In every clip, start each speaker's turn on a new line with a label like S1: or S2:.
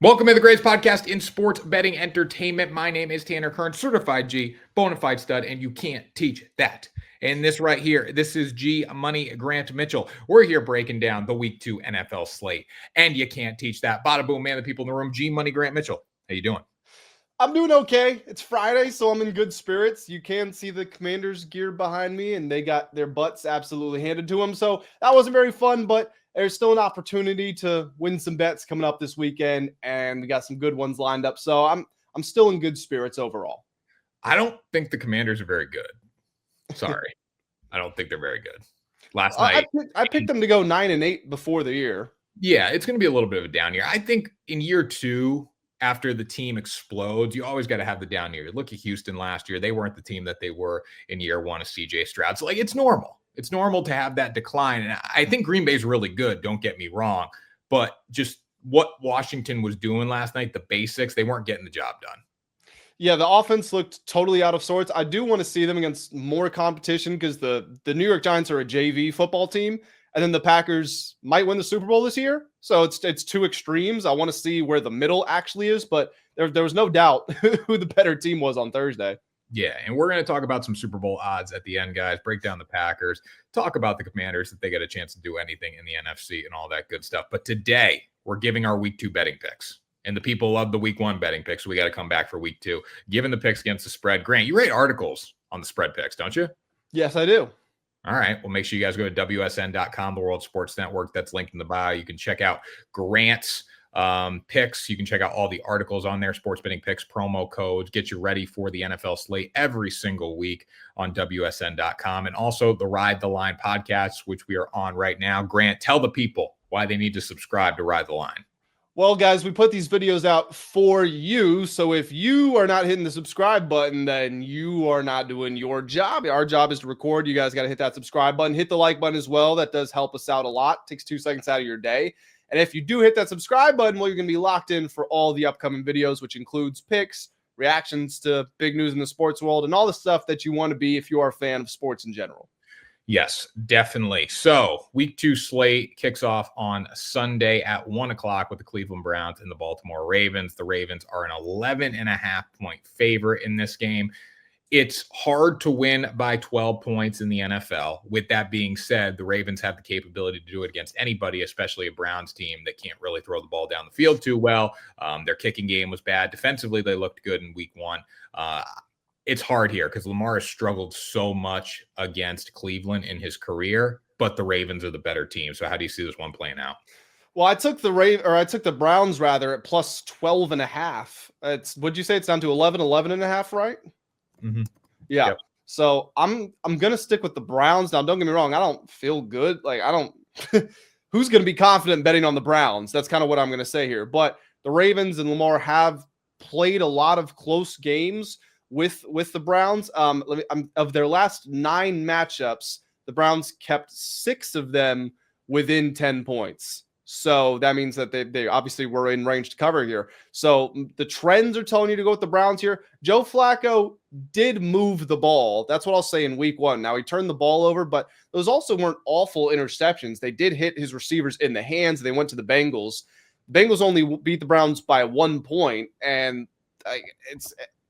S1: Welcome to the greatest podcast in sports betting entertainment. My name is Tanner Kern, certified G, bona fide stud, and you can't teach that. And this right here, this is G Money Grant Mitchell. We're here breaking down the Week 2 NFL slate, and you can't teach that. Bada boom, man, the people in the room. G Money Grant Mitchell, how you doing?
S2: I'm doing okay. It's Friday, so I'm in good spirits. You can see the Commanders gear behind me, and they got their butts absolutely handed to them. So that wasn't very fun, but there's still an opportunity to win some bets coming up this weekend, and we got some good ones lined up. So I'm still in good spirits overall.
S1: I don't think the Commanders are very good. Sorry. I don't think they're very good. Last night.
S2: I picked them to go 9-8 before the year.
S1: Yeah, it's going to be a little bit of a down year. I think in year 2, after the team explodes, you always got to have the down year. Look at Houston last year. They weren't the team that they were in year 1 of CJ Stroud. So, it's normal. It's normal to have that decline. And I think Green Bay's really good, don't get me wrong. But just what Washington was doing last night, the basics, they weren't getting the job done.
S2: Yeah, the offense looked totally out of sorts. I do want to see them against more competition because the New York Giants are a JV football team, and then the Packers might win the Super Bowl this year. So it's two extremes. I want to see where the middle actually is, but there was no doubt who the better team was on Thursday.
S1: Yeah, and we're going to talk about some Super Bowl odds at the end, guys. Break down the Packers, talk about the Commanders if they get a chance to do anything in the NFC and all that good stuff. But today, we're giving our Week 2 betting picks. And the people love the Week 1 betting picks, so we got to come back for Week 2. Given the picks against the spread. Grant, you rate articles on the spread picks, don't you?
S2: Yes, I do.
S1: All right. Well, make sure you guys go to WSN.com, the World Sports Network. That's linked in the bio. You can check out Grant's picks. You can check out all the articles on there, sports betting picks, promo codes, get you ready for the NFL slate every single week on WSN.com. And also the Ride the Line podcast, which we are on right now. Grant, tell the people why they need to subscribe to Ride the Line.
S2: Well, guys, we put these videos out for you. So if you are not hitting the subscribe button, then you are not doing your job. Our job is to record. You guys got to hit that subscribe button. Hit the like button as well. That does help us out a lot. It takes 2 seconds out of your day. And if you do hit that subscribe button, well, you're going to be locked in for all the upcoming videos, which includes picks, reactions to big news in the sports world, and all the stuff that you want to be if you are a fan of sports in general.
S1: Yes, definitely. So Week 2 slate kicks off on Sunday at 1 o'clock with the Cleveland Browns and the Baltimore Ravens. The Ravens are an 11.5-point favorite in this game. It's hard to win by 12 points in the NFL. With that being said, the Ravens have the capability to do it against anybody, especially a Browns team that can't really throw the ball down the field too well. Their kicking game was bad. Defensively, they looked good in Week 1. It's hard here because Lamar has struggled so much against Cleveland in his career, but the Ravens are the better team. So how do you see this one playing out?
S2: Well, I took the Browns rather at plus 12.5. Would you say it's down to 11.5, right?
S1: Mm-hmm.
S2: Yeah.
S1: Yep.
S2: So I'm gonna stick with the Browns. Now, don't get me wrong, I don't feel good. Who's gonna be confident betting on the Browns? That's kind of what I'm gonna say here. But the Ravens and Lamar have played a lot of close games with the Browns. Of their last 9 matchups, the Browns kept 6 of them within 10 points. So that means that they obviously were in range to cover here. So the trends are telling you to go with the Browns here. Joe Flacco did move the ball. That's what I'll say in Week 1. Now, he turned the ball over, but those also weren't awful interceptions. They did hit his receivers in the hands. They went to the Bengals. Bengals only beat the Browns by 1 point, and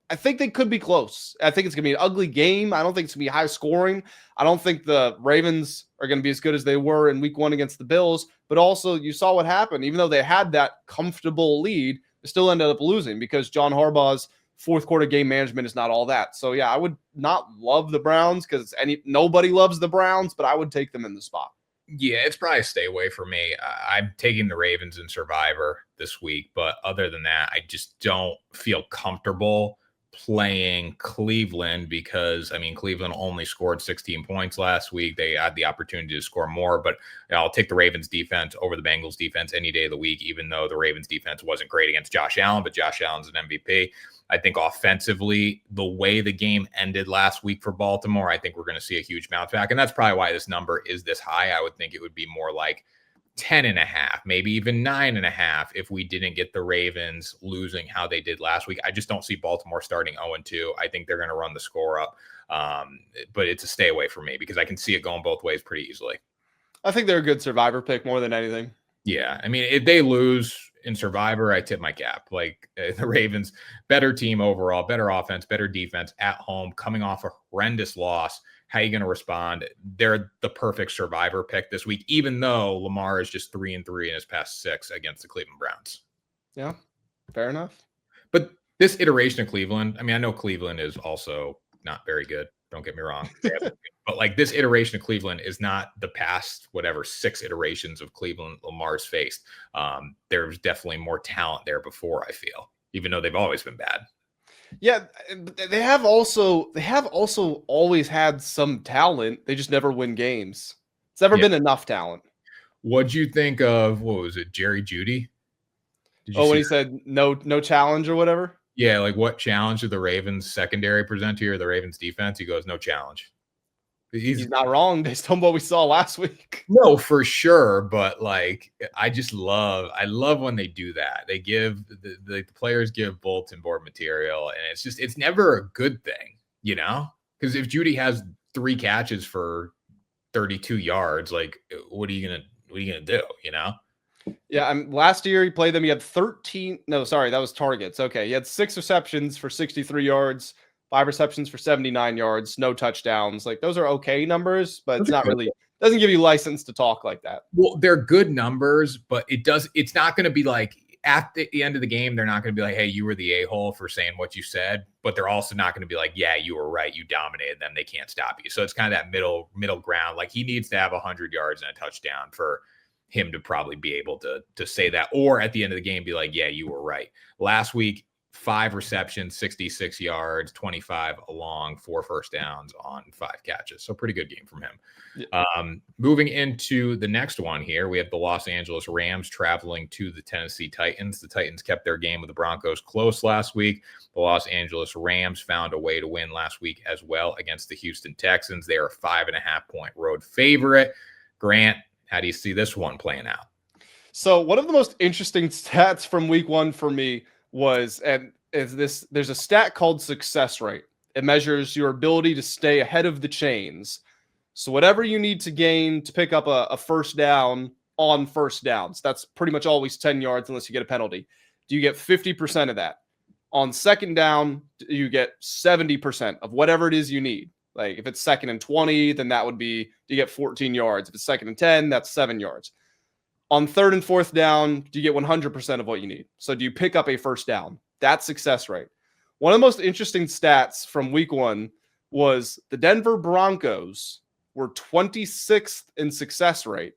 S2: I think they could be close. I think it's going to be an ugly game. I don't think it's going to be high scoring. I don't think the Ravens are going to be as good as they were in Week 1 against the Bills. But also, you saw what happened. Even though they had that comfortable lead, they still ended up losing because John Harbaugh's fourth quarter game management is not all that. So, yeah, I would not love the Browns because nobody loves the Browns, but I would take them in the spot.
S1: Yeah, it's probably a stay away for me. I'm taking the Ravens in Survivor this week. But other than that, I just don't feel comfortable playing Cleveland because, Cleveland only scored 16 points last week. They had the opportunity to score more, but I'll take the Ravens defense over the Bengals defense any day of the week, even though the Ravens defense wasn't great against Josh Allen, but Josh Allen's an MVP. I think offensively, the way the game ended last week for Baltimore, I think we're going to see a huge bounce back. And that's probably why this number is this high. I would think it would be more like 10.5, maybe even 9.5 if we didn't get the Ravens losing how they did last week. I just don't see Baltimore starting 0-2. I think they're going to run the score up. But it's a stay away for me because I can see it going both ways pretty easily.
S2: I think they're a good survivor pick more than anything.
S1: Yeah, I mean, if they lose in Survivor, I tip my cap. Like the Ravens, better team overall, better offense, better defense at home, coming off a horrendous loss. How are you going to respond? They're the perfect Survivor pick this week, even though Lamar is just 3-3 in his past 6 against the Cleveland Browns.
S2: Yeah, fair enough.
S1: But this iteration of Cleveland, I mean, I know Cleveland is also not very good. Don't get me wrong. But like this iteration of Cleveland is not the past, whatever, 6 iterations of Cleveland Lamar's faced. There's definitely more talent there before, I feel, even though they've always been bad.
S2: Yeah, they have also always had some talent. They just never win games. It's never been enough talent.
S1: What'd you think of, what was it, Jerry Jeudy?
S2: When he said no challenge or whatever?
S1: Yeah, like what challenge did the Ravens secondary present to you or the Ravens defense? He goes, no challenge.
S2: He's not wrong based on what we saw last week.
S1: No, for sure. But like, I love when they do that. They give the players give bulletin board material, and it's never a good thing, you know? Because if Jeudy has 3 catches for 32 yards, like what are you gonna do, you know?
S2: Yeah, last year he played them. He had 13. No, sorry, that was targets. Okay, he had 6 receptions for 63 yards, 5 receptions for 79 yards, no touchdowns. Like those are okay numbers, but it's not really doesn't give you license to talk like that.
S1: Well, they're good numbers, but it's not going to be like at the end of the game, they're not going to be like, hey, you were the a-hole for saying what you said, but they're also not going to be like, yeah, you were right, you dominated them, they can't stop you. So it's kind of that middle ground. Like he needs to have 100 yards and a touchdown for him to probably be able to say that, or at the end of the game be like, yeah, you were right. Last week, 5 receptions, 66 yards, 25 along, 4 first downs on 5 catches. So pretty good game from him. Yeah. Moving into the next one here, we have the Los Angeles Rams traveling to the Tennessee Titans. The Titans kept their game with the Broncos close last week. The Los Angeles Rams found a way to win last week as well against the Houston Texans. They are a 5.5-point road favorite. Grant, how do you see this one playing out?
S2: So one of the most interesting stats from week 1 for me was, there's a stat called success rate. It measures your ability to stay ahead of the chains. So whatever you need to gain to pick up a first down on first downs, that's pretty much always 10 yards unless you get a penalty. Do you get 50% of that? On second down, you get 70% of whatever it is you need. Like if it's 2nd and 20, then that would be, you get 14 yards. If it's 2nd and 10, that's 7 yards. On 3rd and 4th down, do you get 100% of what you need? So do you pick up a first down? That's success rate. One of the most interesting stats from week 1 was the Denver Broncos were 26th in success rate.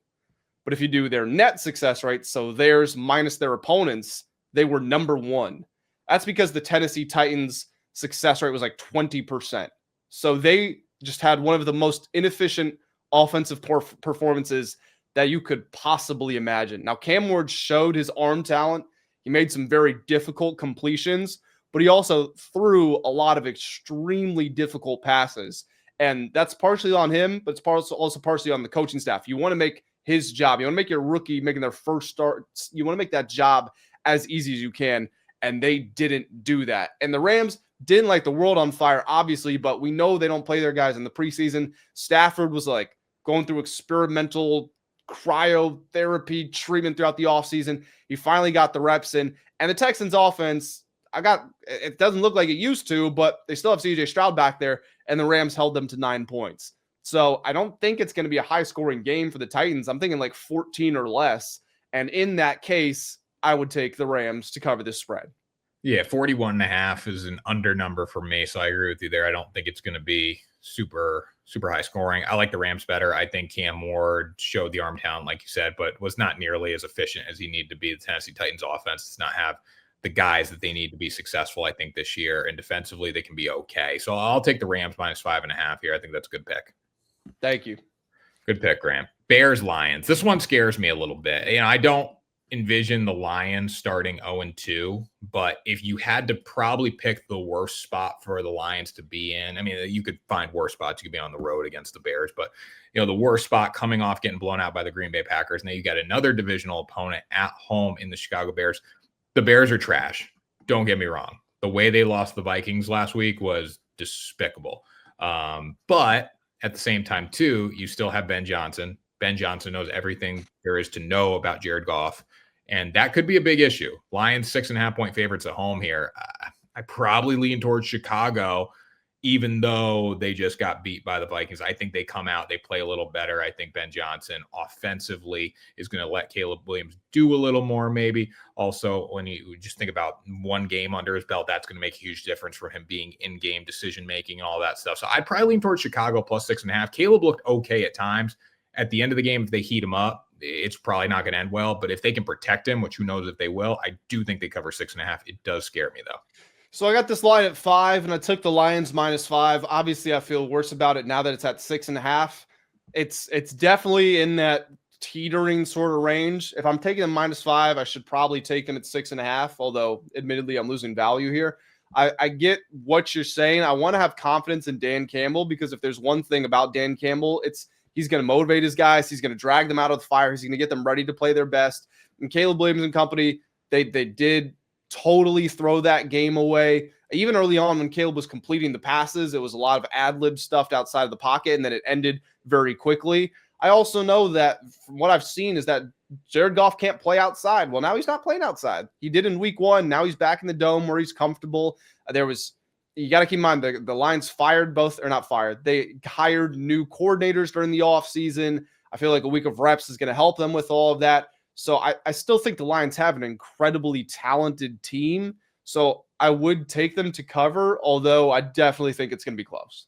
S2: But if you do their net success rate, so theirs minus their opponents, they were number 1. That's because the Tennessee Titans success rate was like 20%. So they just had one of the most inefficient offensive performances that you could possibly imagine. Now, Cam Ward showed his arm talent. He made some very difficult completions, but he also threw a lot of extremely difficult passes. And that's partially on him, but it's also partially on the coaching staff. You want to make his job. You want to make your rookie making their first start. You want to make that job as easy as you can. And they didn't do that. And the Rams didn't light the world on fire, obviously, but we know they don't play their guys in the preseason. Stafford was like going through experimental cryotherapy treatment throughout the offseason. He finally got the reps in. And the Texans offense, it doesn't look like it used to, but they still have CJ Stroud back there, and the Rams held them to 9 points. So I don't think it's going to be a high-scoring game for the Titans. I'm thinking like 14 or less. And in that case, I would take the Rams to cover this spread.
S1: Yeah, 41.5 is an under number for me, so I agree with you there. I don't think it's going to be super high scoring. I like the Rams better. I think Cam Ward showed the arm talent, like you said, but was not nearly as efficient as he needed to be. The Tennessee Titans offense does not have the guys that they need to be successful, I think, this year. And defensively, they can be okay. So I'll take the Rams minus 5.5 here. I think that's a good pick.
S2: Thank you.
S1: Good pick, Graham. Bears, Lions. This one scares me a little bit. You know, I don't envision the Lions starting 0-2, but if you had to probably pick the worst spot for the Lions to be in, I mean, you could find worse spots. You could be on the road against the Bears, but you know, the worst spot coming off getting blown out by the Green Bay Packers. Now you got another divisional opponent at home in the Chicago Bears. The Bears are trash. Don't get me wrong. The way they lost the Vikings last week was despicable. But at the same time, too, you still have Ben Johnson. Ben Johnson knows everything there is to know about Jared Goff. And that could be a big issue. Lions 6.5-point favorites at home here. I probably lean towards Chicago, even though they just got beat by the Vikings. I think they come out, they play a little better. I think Ben Johnson offensively is going to let Caleb Williams do a little more, maybe. Also, when you just think about one game under his belt, that's going to make a huge difference for him being in-game decision-making and all that stuff. So I'd probably lean towards Chicago plus 6.5. Caleb looked okay at times. At the end of the game, if they heat him up, it's probably not going to end well. But if they can protect him, which who knows if they will, I do think they cover 6.5. It does scare me, though.
S2: So I got this line at 5, and I took the Lions -5. Obviously, I feel worse about it now that it's at 6.5. It's definitely in that teetering sort of range. If I'm taking them -5, I should probably take them at 6.5. Although, admittedly, I'm losing value here. I get what you're saying. I want to have confidence in Dan Campbell, because if there's one thing about Dan Campbell, he's going to motivate his guys. He's going to drag them out of the fire. He's going to get them ready to play their best. And Caleb Williams and company, they did totally throw that game away. Even early on when Caleb was completing the passes, it was a lot of ad-lib stuff outside of the pocket, and then it ended very quickly. I also know that from what I've seen is that Jared Goff can't play outside. Well, now he's not playing outside. He did in week 1. Now he's back in the dome where he's comfortable. You got to keep in mind, the Lions they hired new coordinators during the offseason. I feel like a week of reps is going to help them with all of that. So I still think the Lions have an incredibly talented team. So I would take them to cover, although I definitely think it's going to be close.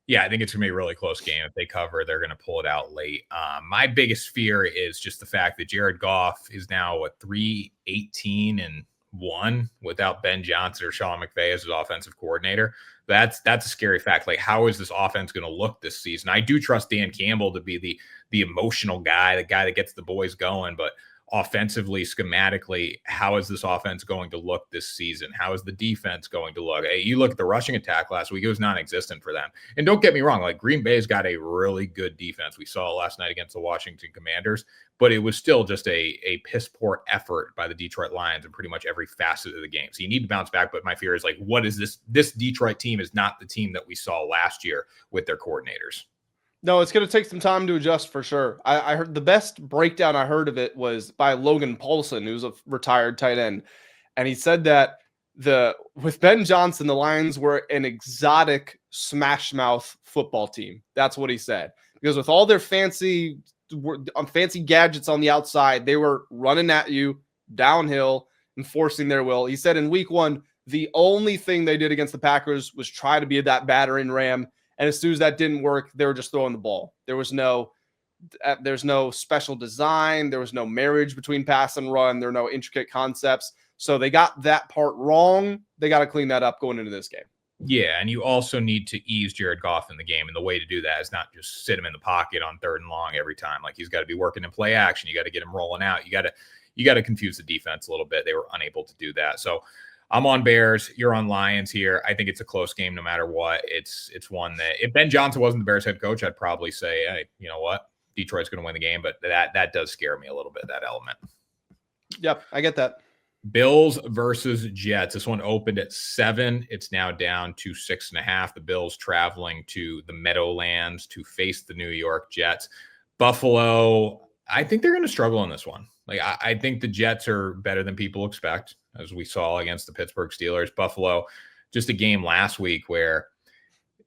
S1: Yeah, I think it's going to be a really close game. If they cover, they're going to pull it out late. My biggest fear is just the fact that Jared Goff is now 3-18-1 without Ben Johnson or Sean McVay as his offensive coordinator. That's a scary fact. Like, how is this offense going to look this season? I do trust Dan Campbell to be the emotional guy, the guy that gets the boys going, but offensively, schematically, how is this offense going to look this season? How is the defense going to look? Hey, you look at the rushing attack last week, it was non-existent for them. And don't get me wrong, like, Green Bay's got a really good defense. We saw it last night against the Washington Commanders, but it was still just a piss poor effort by the Detroit Lions in pretty much every facet of the game. So you need to bounce back. But my fear is, like, what is this? This Detroit team is not the team that we saw last year with their coordinators.
S2: No, it's going to take some time to adjust for sure. I heard the best breakdown I heard of it was by Logan Paulson, who's a retired tight end. And he said that with Ben Johnson, the Lions were an exotic smash mouth football team. That's what he said. Because with all their fancy gadgets on the outside, they were running at you downhill and forcing their will. He said in week 1, the only thing they did against the Packers was try to be that battering ram. And as soon as that didn't work, they were just throwing the ball. There's no special design. There was no marriage between pass and run. There are no intricate concepts. So they got that part wrong. They got to clean that up going into this game.
S1: Yeah, and you also need to ease Jared Goff in the game. And the way to do that is not just sit him in the pocket on 3rd and long every time. Like, he's got to be working in play action. You got to get him rolling out. You got to confuse the defense a little bit. They were unable to do that. So I'm on Bears. You're on Lions here. I think it's a close game no matter what. It's one that if Ben Johnson wasn't the Bears head coach, I'd probably say, hey, you know what? Detroit's going to win the game. But that does scare me a little bit, that element.
S2: Yep, I get that.
S1: Bills versus Jets. This one opened at 7. It's now down to 6.5. The Bills traveling to the Meadowlands to face the New York Jets. Buffalo, I think they're going to struggle in this one. Like, I think the Jets are better than people expect, as we saw against the Pittsburgh Steelers. Buffalo, just a game last week where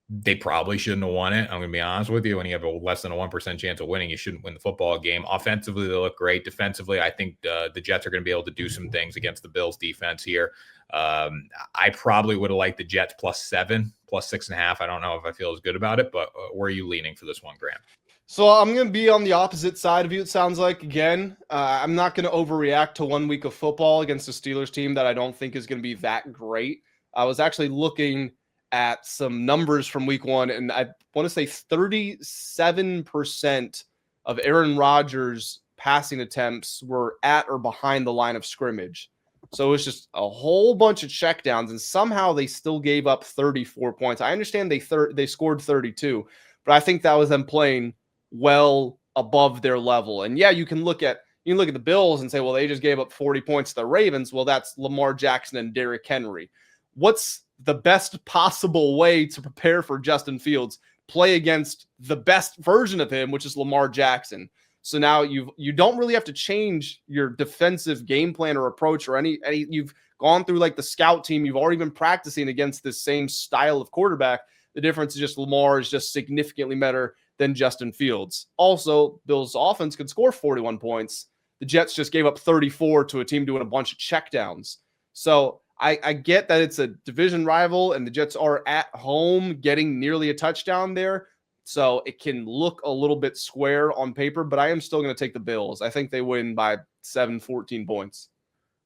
S1: they probably shouldn't have won it. I'm going to be honest with you. When you have a less than a 1% chance of winning, you shouldn't win the football game. Offensively, they look great. Defensively, I think the Jets are going to be able to do some things against the Bills defense here. I probably would have liked the Jets +7, +6.5. I don't know if I feel as good about it, but where are you leaning for this one, Graham?
S2: So I'm going to be on the opposite side of you, it sounds like. Again, I'm not going to overreact to 1 week of football against a Steelers team that I don't think is going to be that great. I was actually looking at some numbers from week 1, and I want to say 37% of Aaron Rodgers' passing attempts were at or behind the line of scrimmage. So it was just a whole bunch of checkdowns, and somehow they still gave up 34 points. I understand they scored 32, but I think that was them playing well above their level. And yeah, you can look at the Bills and say, well, they just gave up 40 points to the Ravens. Well, that's Lamar Jackson and Derrick Henry. What's the best possible way to prepare for Justin Fields? Play against the best version of him, which is Lamar Jackson. So now you don't really have to change your defensive game plan or approach or any you've gone through like the scout team. You've already been practicing against this same style of quarterback. The difference is just Lamar is just significantly better than Justin Fields. Also, Bills offense could score 41 points. The Jets just gave up 34 to a team doing a bunch of checkdowns. So I get that it's a division rival and the Jets are at home getting nearly a touchdown there. So it can look a little bit square on paper, but I am still going to take the Bills. I think they win by 14 points.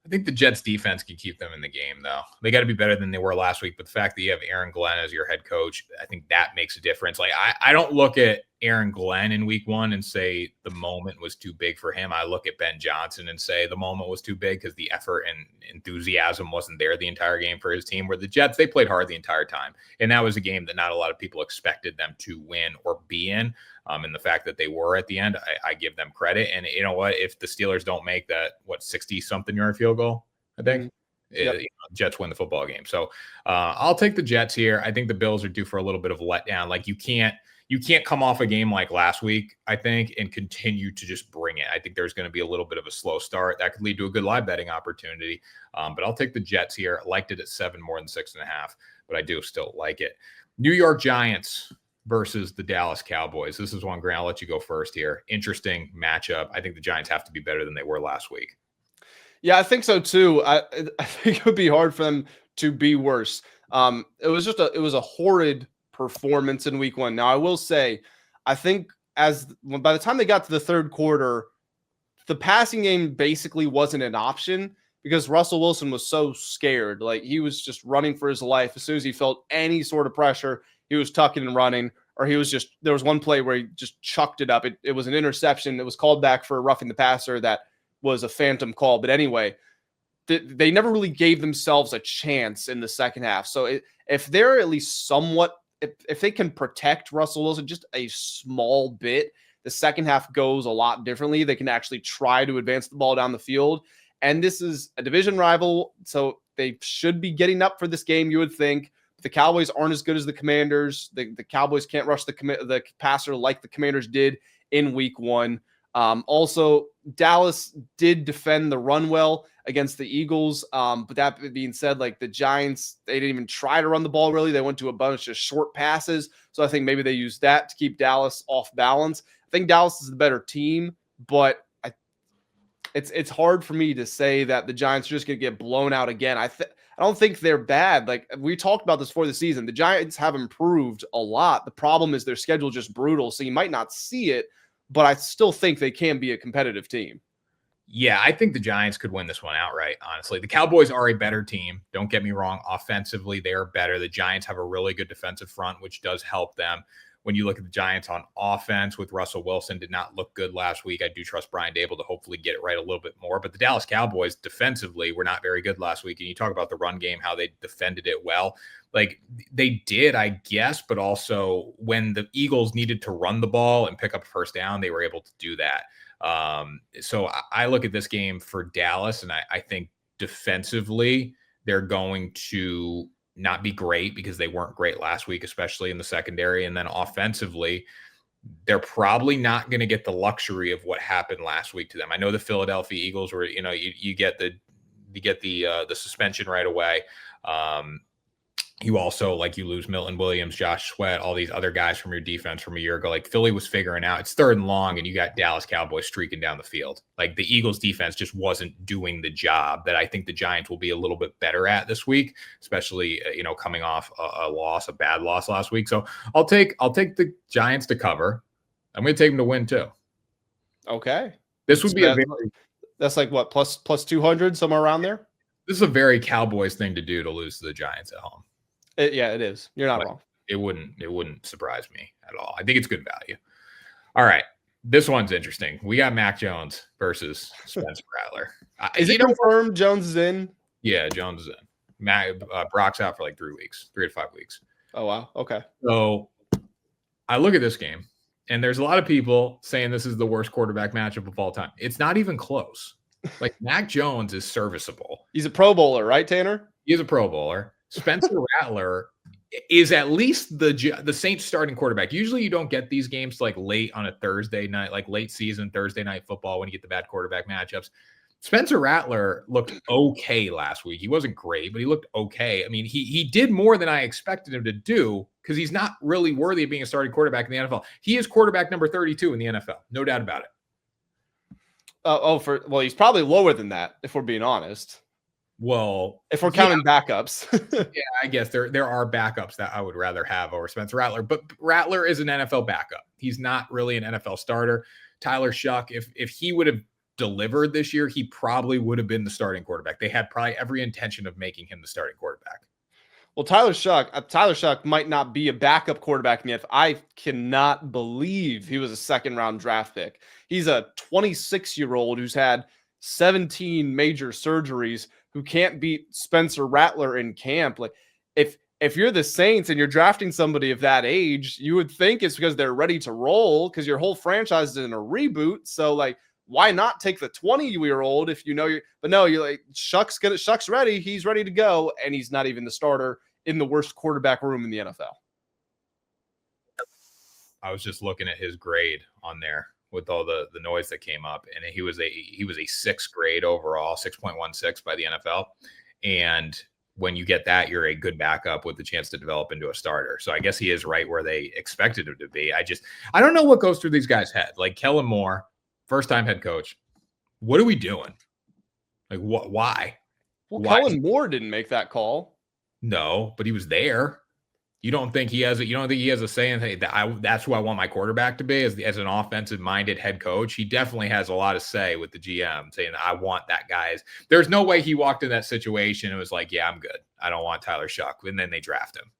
S1: I think the Jets defense can keep them in the game, though. They got to be better than they were last week. But the fact that you have Aaron Glenn as your head coach, I think that makes a difference. Like I don't look at Aaron Glenn in week 1 and say the moment was too big for him. I look at Ben Johnson and say the moment was too big because the effort and enthusiasm wasn't there the entire game for his team. Where the Jets, they played hard the entire time. And that was a game that not a lot of people expected them to win or be in. And the fact that they were at the end, I give them credit. And you know what? If the Steelers don't make that, 60-something yard field goal, I think, Jets win the football game. So I'll take the Jets here. I think the Bills are due for a little bit of a letdown. Like you can't come off a game like last week, I think, and continue to just bring it. I think there's going to be a little bit of a slow start. That could lead to a good live betting opportunity. But I'll take the Jets here. I liked it at 7 more than 6.5, but I do still like it. New York Giants versus the Dallas Cowboys. This is one, Grant, I'll let you go first here. Interesting matchup. I think the Giants have to be better than they were last week.
S2: Yeah, I think so too. I think it would be hard for them to be worse. It was a horrid performance in week 1. Now, I will say, I think by the time they got to the third quarter, the passing game basically wasn't an option because Russell Wilson was so scared. Like he was just running for his life. As soon as he felt any sort of pressure, he was tucking and running, or there was one play where he just chucked it up. It was an interception. It was called back for roughing the passer. That was a phantom call. But anyway, they never really gave themselves a chance in the second half. So if they're at least somewhat, if they can protect Russell Wilson just a small bit, the second half goes a lot differently. They can actually try to advance the ball down the field. And this is a division rival, so they should be getting up for this game, you would think. The Cowboys aren't as good as the Commanders. The Cowboys can't rush the passer like the Commanders did in week 1. Also, Dallas did defend the run well against the Eagles. But that being said, like the Giants, they didn't even try to run the ball really. They went to a bunch of short passes. So I think maybe they used that to keep Dallas off balance. I think Dallas is the better team, but it's hard for me to say that the Giants are just going to get blown out again. I don't think they're bad. Like we talked about this for the season. The Giants have improved a lot. The problem is their schedule just brutal. So you might not see it, but I still think they can be a competitive team.
S1: Yeah, I think the Giants could win this one outright, honestly. The Cowboys are a better team. Don't get me wrong. Offensively, they are better. The Giants have a really good defensive front, which does help them. When you look at the Giants on offense with Russell Wilson, did not look good last week. I do trust Brian Dable to hopefully get it right a little bit more. But the Dallas Cowboys defensively were not very good last week. And you talk about the run game, how they defended it well. Like they did, I guess, but also when the Eagles needed to run the ball and pick up a first down, they were able to do that. So I look at this game for Dallas, and I think defensively they're going to not be great because they weren't great last week, especially in the secondary. And then offensively, they're probably not going to get the luxury of what happened last week to them. I know the Philadelphia Eagles were, you get the suspension right away. You also, like, you lose Milton Williams, Josh Sweat, all these other guys from your defense from a year ago. Like, Philly was figuring out it's 3rd and long, and you got Dallas Cowboys streaking down the field. Like, the Eagles defense just wasn't doing the job that I think the Giants will be a little bit better at this week, especially, coming off a bad loss last week. So I'll take the Giants to cover. I'm going to take them to win too.
S2: Okay.
S1: This would be
S2: that's like what, plus 200, somewhere around there?
S1: This is a very Cowboys thing to do, to lose to the Giants at home.
S2: Yeah, it is. You're not wrong.
S1: It wouldn't surprise me at all. I think it's good value. All right. This one's interesting. We got Mac Jones versus Spencer Rattler.
S2: Is it confirmed Jones is in?
S1: Yeah, Jones is in. Brock's out for like 3 to 5 weeks.
S2: Oh, wow. Okay.
S1: So I look at this game, and there's a lot of people saying this is the worst quarterback matchup of all time. It's not even close. Like, Mac Jones is serviceable.
S2: He's a Pro Bowler, right, Tanner?
S1: He is a Pro Bowler. Spencer Rattler is at least the Saints starting quarterback. Usually you don't get these games like late on a Thursday night, like late season Thursday night football when you get the bad quarterback matchups. Spencer Rattler looked okay last week. He wasn't great, but he looked okay. I mean, he did more than I expected him to do because he's not really worthy of being a starting quarterback in the NFL. He is quarterback number 32 in the NFL. No doubt about it.
S2: Well, he's probably lower than that if we're being honest.
S1: Well,
S2: if we're counting backups.
S1: Yeah, I guess there are backups that I would rather have over Spencer Rattler, but Rattler is an NFL backup. He's not really an NFL starter. Tyler Shuck, if he would have delivered this year, he probably would have been the starting quarterback. They had probably every intention of making him the starting quarterback.
S2: Well, Tyler Shuck might not be a backup quarterback in the NFL. I cannot believe he was a second-round draft pick. He's a 26-year-old who's had 17 major surgeries, who can't beat Spencer Rattler in camp. Like, if you're the Saints and you're drafting somebody of that age, you would think it's because they're ready to roll because your whole franchise is in a reboot. So, like, why not take the 20-year-old if you know you're? But no, you're like, Shuck's ready. He's ready to go, and he's not even the starter in the worst quarterback room in the NFL.
S1: I was just looking at his grade on there with all the noise that came up, and he was a sixth grade overall, 6.16 by the NFL. And when you get that, you're a good backup with the chance to develop into a starter. So I guess he is right where they expected him to be. I don't know what goes through these guys' head. Like Kellen Moore, first time head coach. What are we doing? Like what? Why?
S2: Well, Kellen Moore didn't make that call.
S1: No, but he was there. You don't think he has a say in, hey, that's who I want my quarterback to be as an offensive minded head coach? He definitely has a lot of say with the GM saying, I want that guy. There's no way he walked in that situation and was like, yeah, I'm good. I don't want Tyler Shuck. And then they draft him.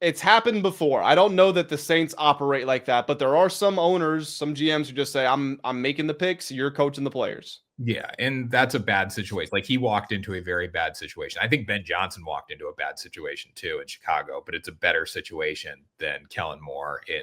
S2: It's happened before. I don't know that the Saints operate like that, but there are some owners, some GMs who just say, I'm making the picks, you're coaching the players.
S1: Yeah, and that's a bad situation. Like he walked into a very bad situation. I think Ben Johnson walked into a bad situation too in Chicago, but it's a better situation than Kellen Moore in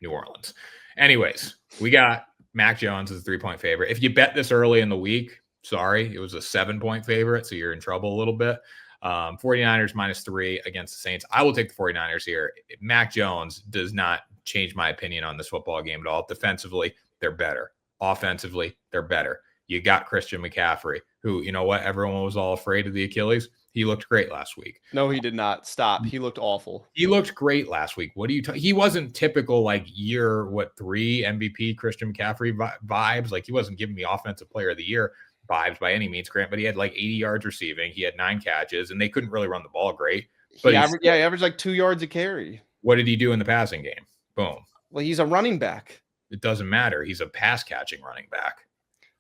S1: New Orleans. Anyways, we got Mac Jones as a 3-point favorite. If you bet this early in the week, sorry, it was a 7-point favorite, so you're in trouble a little bit. 49ers -3 against the Saints. I will take the 49ers here. Mac Jones does not change my opinion on this football game at all. Defensively, they're better. Offensively, they're better. You got Christian McCaffrey, who, you know what? Everyone was all afraid of the Achilles. He looked great last week.
S2: No, he did not. Stop. He looked awful.
S1: He looked great last week. What are you talking? He wasn't typical like year 3 MVP Christian McCaffrey vibes. Like he wasn't giving me offensive player of the year vibes by any means, Grant, but he had like 80 yards receiving. He had 9 catches, and they couldn't really run the ball great. But
S2: he averaged like 2 yards a carry.
S1: What did he do in the passing game? Boom.
S2: Well, he's a running back.
S1: It doesn't matter. He's a pass catching running back.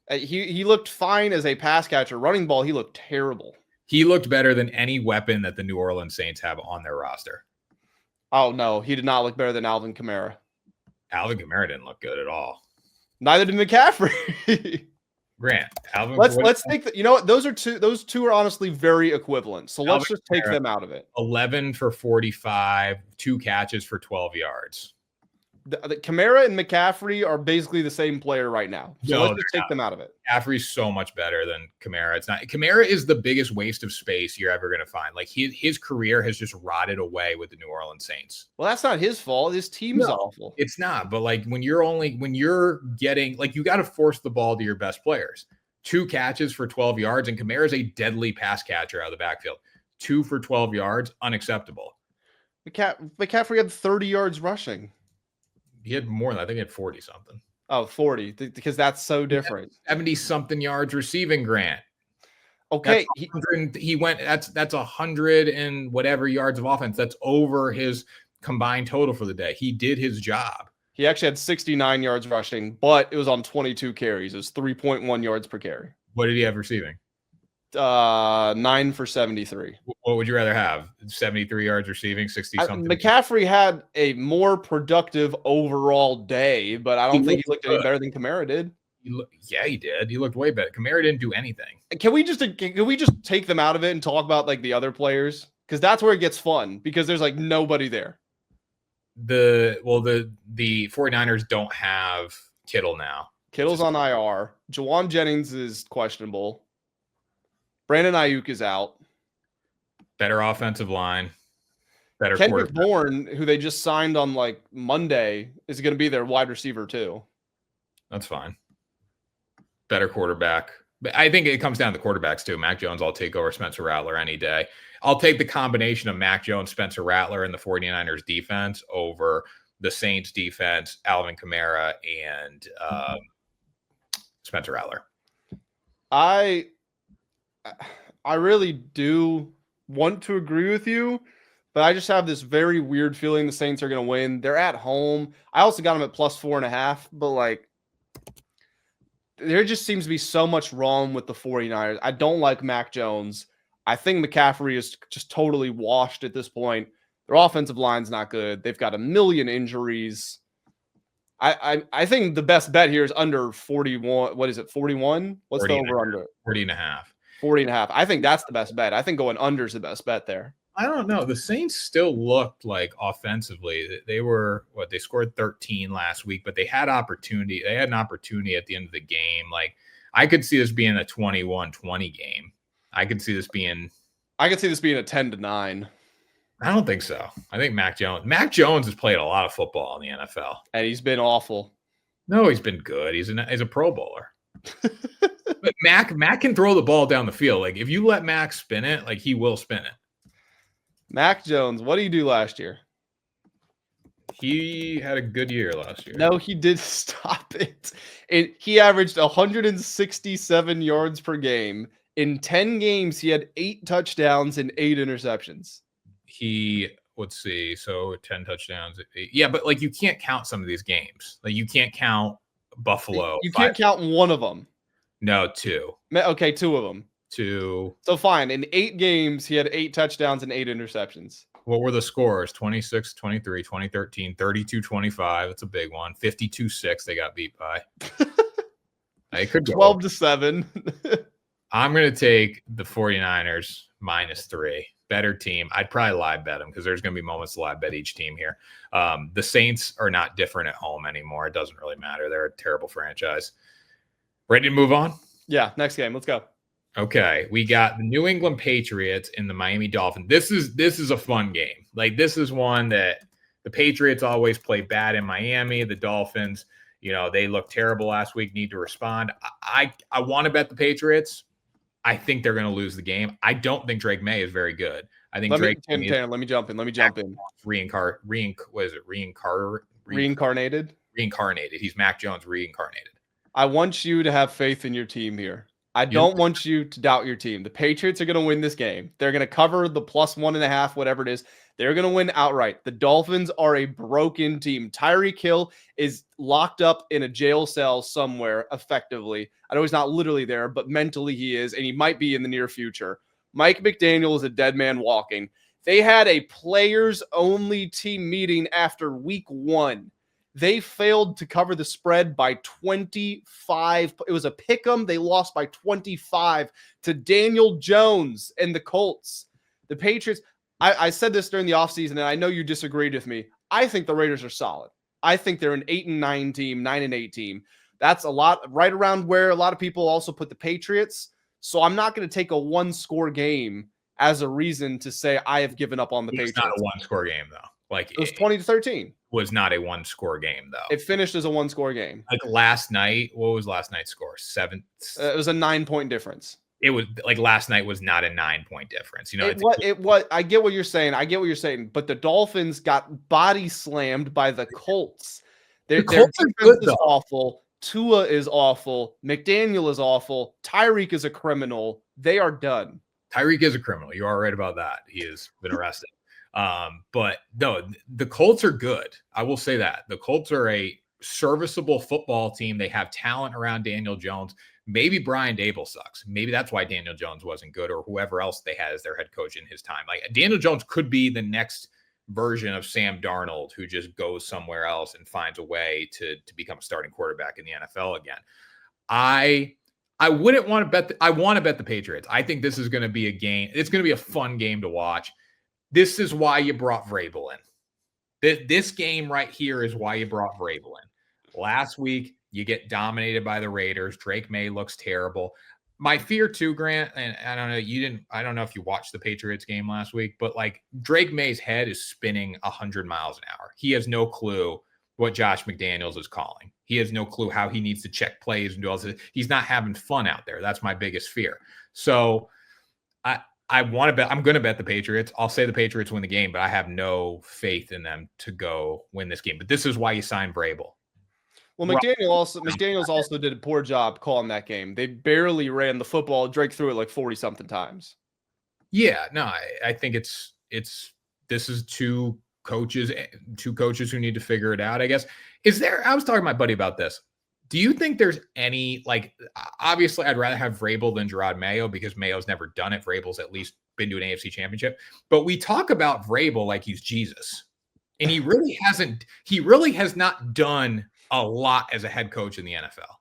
S2: He looked fine as a pass catcher. Running ball, he looked terrible.
S1: He looked better than any weapon that the New Orleans Saints have on their roster.
S2: Oh, no. He did not look better than Alvin Kamara.
S1: Alvin Kamara didn't look good at all.
S2: Neither did McCaffrey.
S1: Grant, Alvin.
S2: Let's think that, you know what? Those two are honestly very equivalent. So let's just take them out of it.
S1: 11 for 45, 2 catches for 12 yards.
S2: The Kamara and McCaffrey are basically the same player right now. So let's just take them out of it.
S1: McCaffrey's so much better than Kamara. It's not. Kamara is the biggest waste of space you're ever going to find. Like his career has just rotted away with the New Orleans Saints.
S2: Well, that's not his fault. His team's awful.
S1: It's not. But like when you're getting, like, you got to force the ball to your best players. 2 catches for 12 yards, and Kamara is a deadly pass catcher out of the backfield. 2 for 12 yards, unacceptable.
S2: McCaffrey had 30 yards rushing.
S1: He had more than, I think he had 40 something.
S2: Oh, 40, because that's so different.
S1: 70 something yards receiving, Grant.
S2: Okay.
S1: He went, that's 100 and whatever yards of offense. That's over his combined total for the day. He did his job.
S2: He actually had 69 yards rushing, but it was on 22 carries. It was 3.1 yards per carry.
S1: What did he have receiving?
S2: 9 for 73.
S1: What would you rather have? 73 yards receiving, 60 something?
S2: McCaffrey had a more productive overall day, but I don't think he looked any better than Kamara did.
S1: He did. He looked way better. Kamara didn't do anything.
S2: Can we just take them out of it and talk about like the other players? Because that's where it gets fun, because there's like nobody there.
S1: The 49ers don't have Kittle now.
S2: Kittle's on IR. Jawan Jennings is questionable. Brandon Ayuk is out.
S1: Better offensive line. Better
S2: Kendrick
S1: quarterback.
S2: Bourne, who they just signed on like Monday, is going to be their wide receiver too.
S1: That's fine. Better quarterback. But I think it comes down to quarterbacks too. Mac Jones, I'll take over Spencer Rattler any day. I'll take the combination of Mac Jones, Spencer Rattler, and the 49ers defense over the Saints defense, Alvin Kamara, and Spencer Rattler.
S2: I really do want to agree with you, but I just have this very weird feeling the Saints are going to win. They're at home. I also got them at +4.5, but like there just seems to be so much wrong with the 49ers. I don't like Mac Jones. I think McCaffrey is just totally washed at this point. Their offensive line's not good. They've got a million injuries. I think the best bet here is under 41. What is it? 41? What's the over under?
S1: 40.5.
S2: 40.5. I think that's the best bet. I think going under is the best bet there.
S1: I don't know. The Saints still looked like offensively. They were they scored 13 last week, but they had opportunity. They had an opportunity at the end of the game. Like I could see this being a 21-20 game. I could see this being
S2: a 10-9.
S1: I don't think so. I think Mac Jones has played a lot of football in the NFL.
S2: And he's been awful.
S1: No, he's been good. He's a Pro Bowler. But Mac can throw the ball down the field. Like if you let Mac spin it, like he will spin it.
S2: Mac Jones, what did he do last year?
S1: He had a good year last year.
S2: No, he did. Stop it. He averaged 167 yards per game. In 10 games, he had 8 touchdowns and 8 interceptions.
S1: Let's see. So 10 touchdowns. Yeah, but like you can't count some of these games. Like you can't count Buffalo.
S2: You can't count one of them.
S1: No, 2.
S2: Okay, 2 of them.
S1: 2.
S2: So fine. In 8 games, he had 8 touchdowns and 8 interceptions.
S1: What were the scores? 26-23, 2013, 32-25. That's a big one. 52-6 they got beat by. It could
S2: 12-7.
S1: I'm going to take the 49ers -3. Better team. I'd probably live bet them because there's going to be moments to live bet each team here. The Saints are not different at home anymore. It doesn't really matter. They're a terrible franchise. Ready to move on?
S2: Yeah, next game. Let's go.
S1: Okay, we got the New England Patriots and the Miami Dolphins. This is a fun game. Like this is one that the Patriots always play bad in Miami. The Dolphins, they look terrible last week. Need to respond. I want to bet the Patriots. I think they're going to lose the game. I don't think Drake May is very good. I think
S2: Tanner, let me jump in. Reincarnated.
S1: He's Mac Jones reincarnated.
S2: I want you to have faith in your team here. I don't want you to doubt your team. The Patriots are going to win this game. They're going to cover the +1.5, whatever it is. They're going to win outright. The Dolphins are a broken team. Tyreek Hill is locked up in a jail cell somewhere, effectively. I know he's not literally there, but mentally he is, and he might be in the near future. Mike McDaniel is a dead man walking. They had a players-only team meeting after week 1. They failed to cover the spread by 25. It was a pick 'em. They lost by 25 to Daniel Jones and the Colts. The Patriots, I said this during the offseason, and I know you disagreed with me. I think the Raiders are solid. I think they're an 8-9 team, 9-8 team. That's a lot, right around where a lot of people also put the Patriots. So I'm not going to take a 1-score game as a reason to say I have given up on the Patriots.
S1: It's not a 1-score game, though. Like
S2: it was 20-13.
S1: Was not a 1-score game, though.
S2: It finished as a 1-score game.
S1: Like last night, what was last night's score? 7.
S2: It was a 9-point difference.
S1: It was like last night was not a 9-point difference.
S2: It was. I get what you're saying. But the Dolphins got body slammed by the Colts. Their defense is awful. Tua is awful. McDaniel is awful. Tyreek is a criminal. They are done.
S1: Tyreek is a criminal. You are right about that. He has been arrested. But no, the Colts are good. I will say that. The Colts are a serviceable football team. They have talent around Daniel Jones. Maybe Brian Dable sucks. Maybe that's why Daniel Jones wasn't good, or whoever else they had as their head coach in his time. Like Daniel Jones could be the next version of Sam Darnold, who just goes somewhere else and finds a way to become a starting quarterback in the NFL again. I wouldn't want to bet. I want to bet the Patriots. I think this is going to be a game. It's going to be a fun game to watch. This is why you brought Vrabel in. This game right here is why you brought Vrabel in. Last week, you get dominated by the Raiders. Drake May looks terrible. My fear too, Grant, and I don't know if you watched the Patriots game last week, but like Drake May's head is spinning 100 miles an hour. He has no clue what Josh McDaniels is calling. He has no clue how he needs to check plays and do all this. He's not having fun out there. That's my biggest fear. So I want to bet. I'm going to bet the Patriots. I'll say the Patriots win the game, but I have no faith in them to go win this game. But this is why you sign Vrabel.
S2: Well, McDaniels also did a poor job calling that game. They barely ran the football. Drake threw it like 40-something times.
S1: Yeah, no, I think this is two coaches who need to figure it out, I guess. I was talking to my buddy about this. Do you think there's any, like, obviously I'd rather have Vrabel than Gerard Mayo because Mayo's never done it. Vrabel's at least been to an AFC championship. But we talk about Vrabel like he's Jesus. And he really has not done a lot as a head coach in the NFL.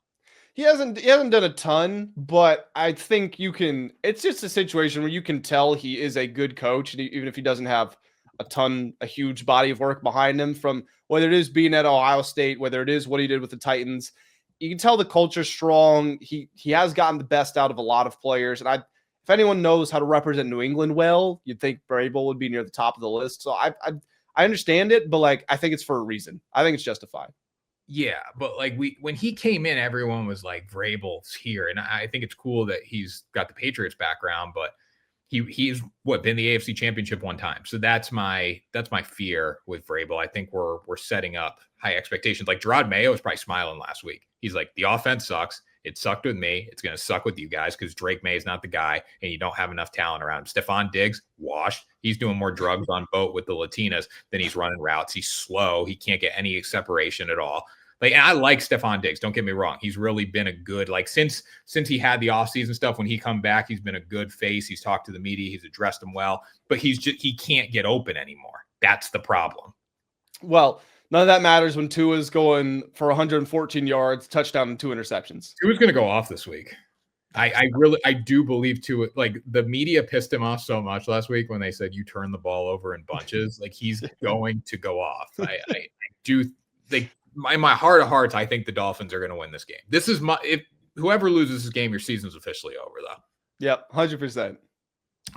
S2: He hasn't done a ton, but I think it's just a situation where you can tell he is a good coach, and even if he doesn't have a huge body of work behind him, from whether it is being at Ohio State, whether it is what he did with the Titans. You can tell the culture's strong. He has gotten the best out of a lot of players. And if anyone knows how to represent New England well, you'd think Vrabel would be near the top of the list. So I understand it, but like I think it's for a reason. I think it's justified.
S1: Yeah, but like when he came in, everyone was like Vrabel's here. And I think it's cool that he's got the Patriots background, but he's been the AFC Championship one time. So that's my fear with Vrabel. I think we're setting up high expectations. Like Gerard Mayo was probably smiling last week. He's like, the offense sucks. It sucked with me. It's going to suck with you guys because Drake May is not the guy and you don't have enough talent around him. Stephon Diggs, washed. He's doing more drugs on boat with the Latinas than he's running routes. He's slow. He can't get any separation at all. Like, and I like Stephon Diggs. Don't get me wrong. He's really been a good, like, since he had the offseason stuff, when he come back, he's been a good face. He's talked to the media. He's addressed them well, but he can't get open anymore. That's the problem.
S2: Well, none of that matters when Tua's going for 114 yards, touchdown, and 2 interceptions.
S1: Tua's going to go off this week. I do believe Tua, like the media pissed him off so much last week when they said you turn the ball over in bunches. Like he's going to go off. I do think. In my heart of hearts, I think the Dolphins are going to win this game. This is if whoever loses this game, your season's officially over, though.
S2: Yep, 100%.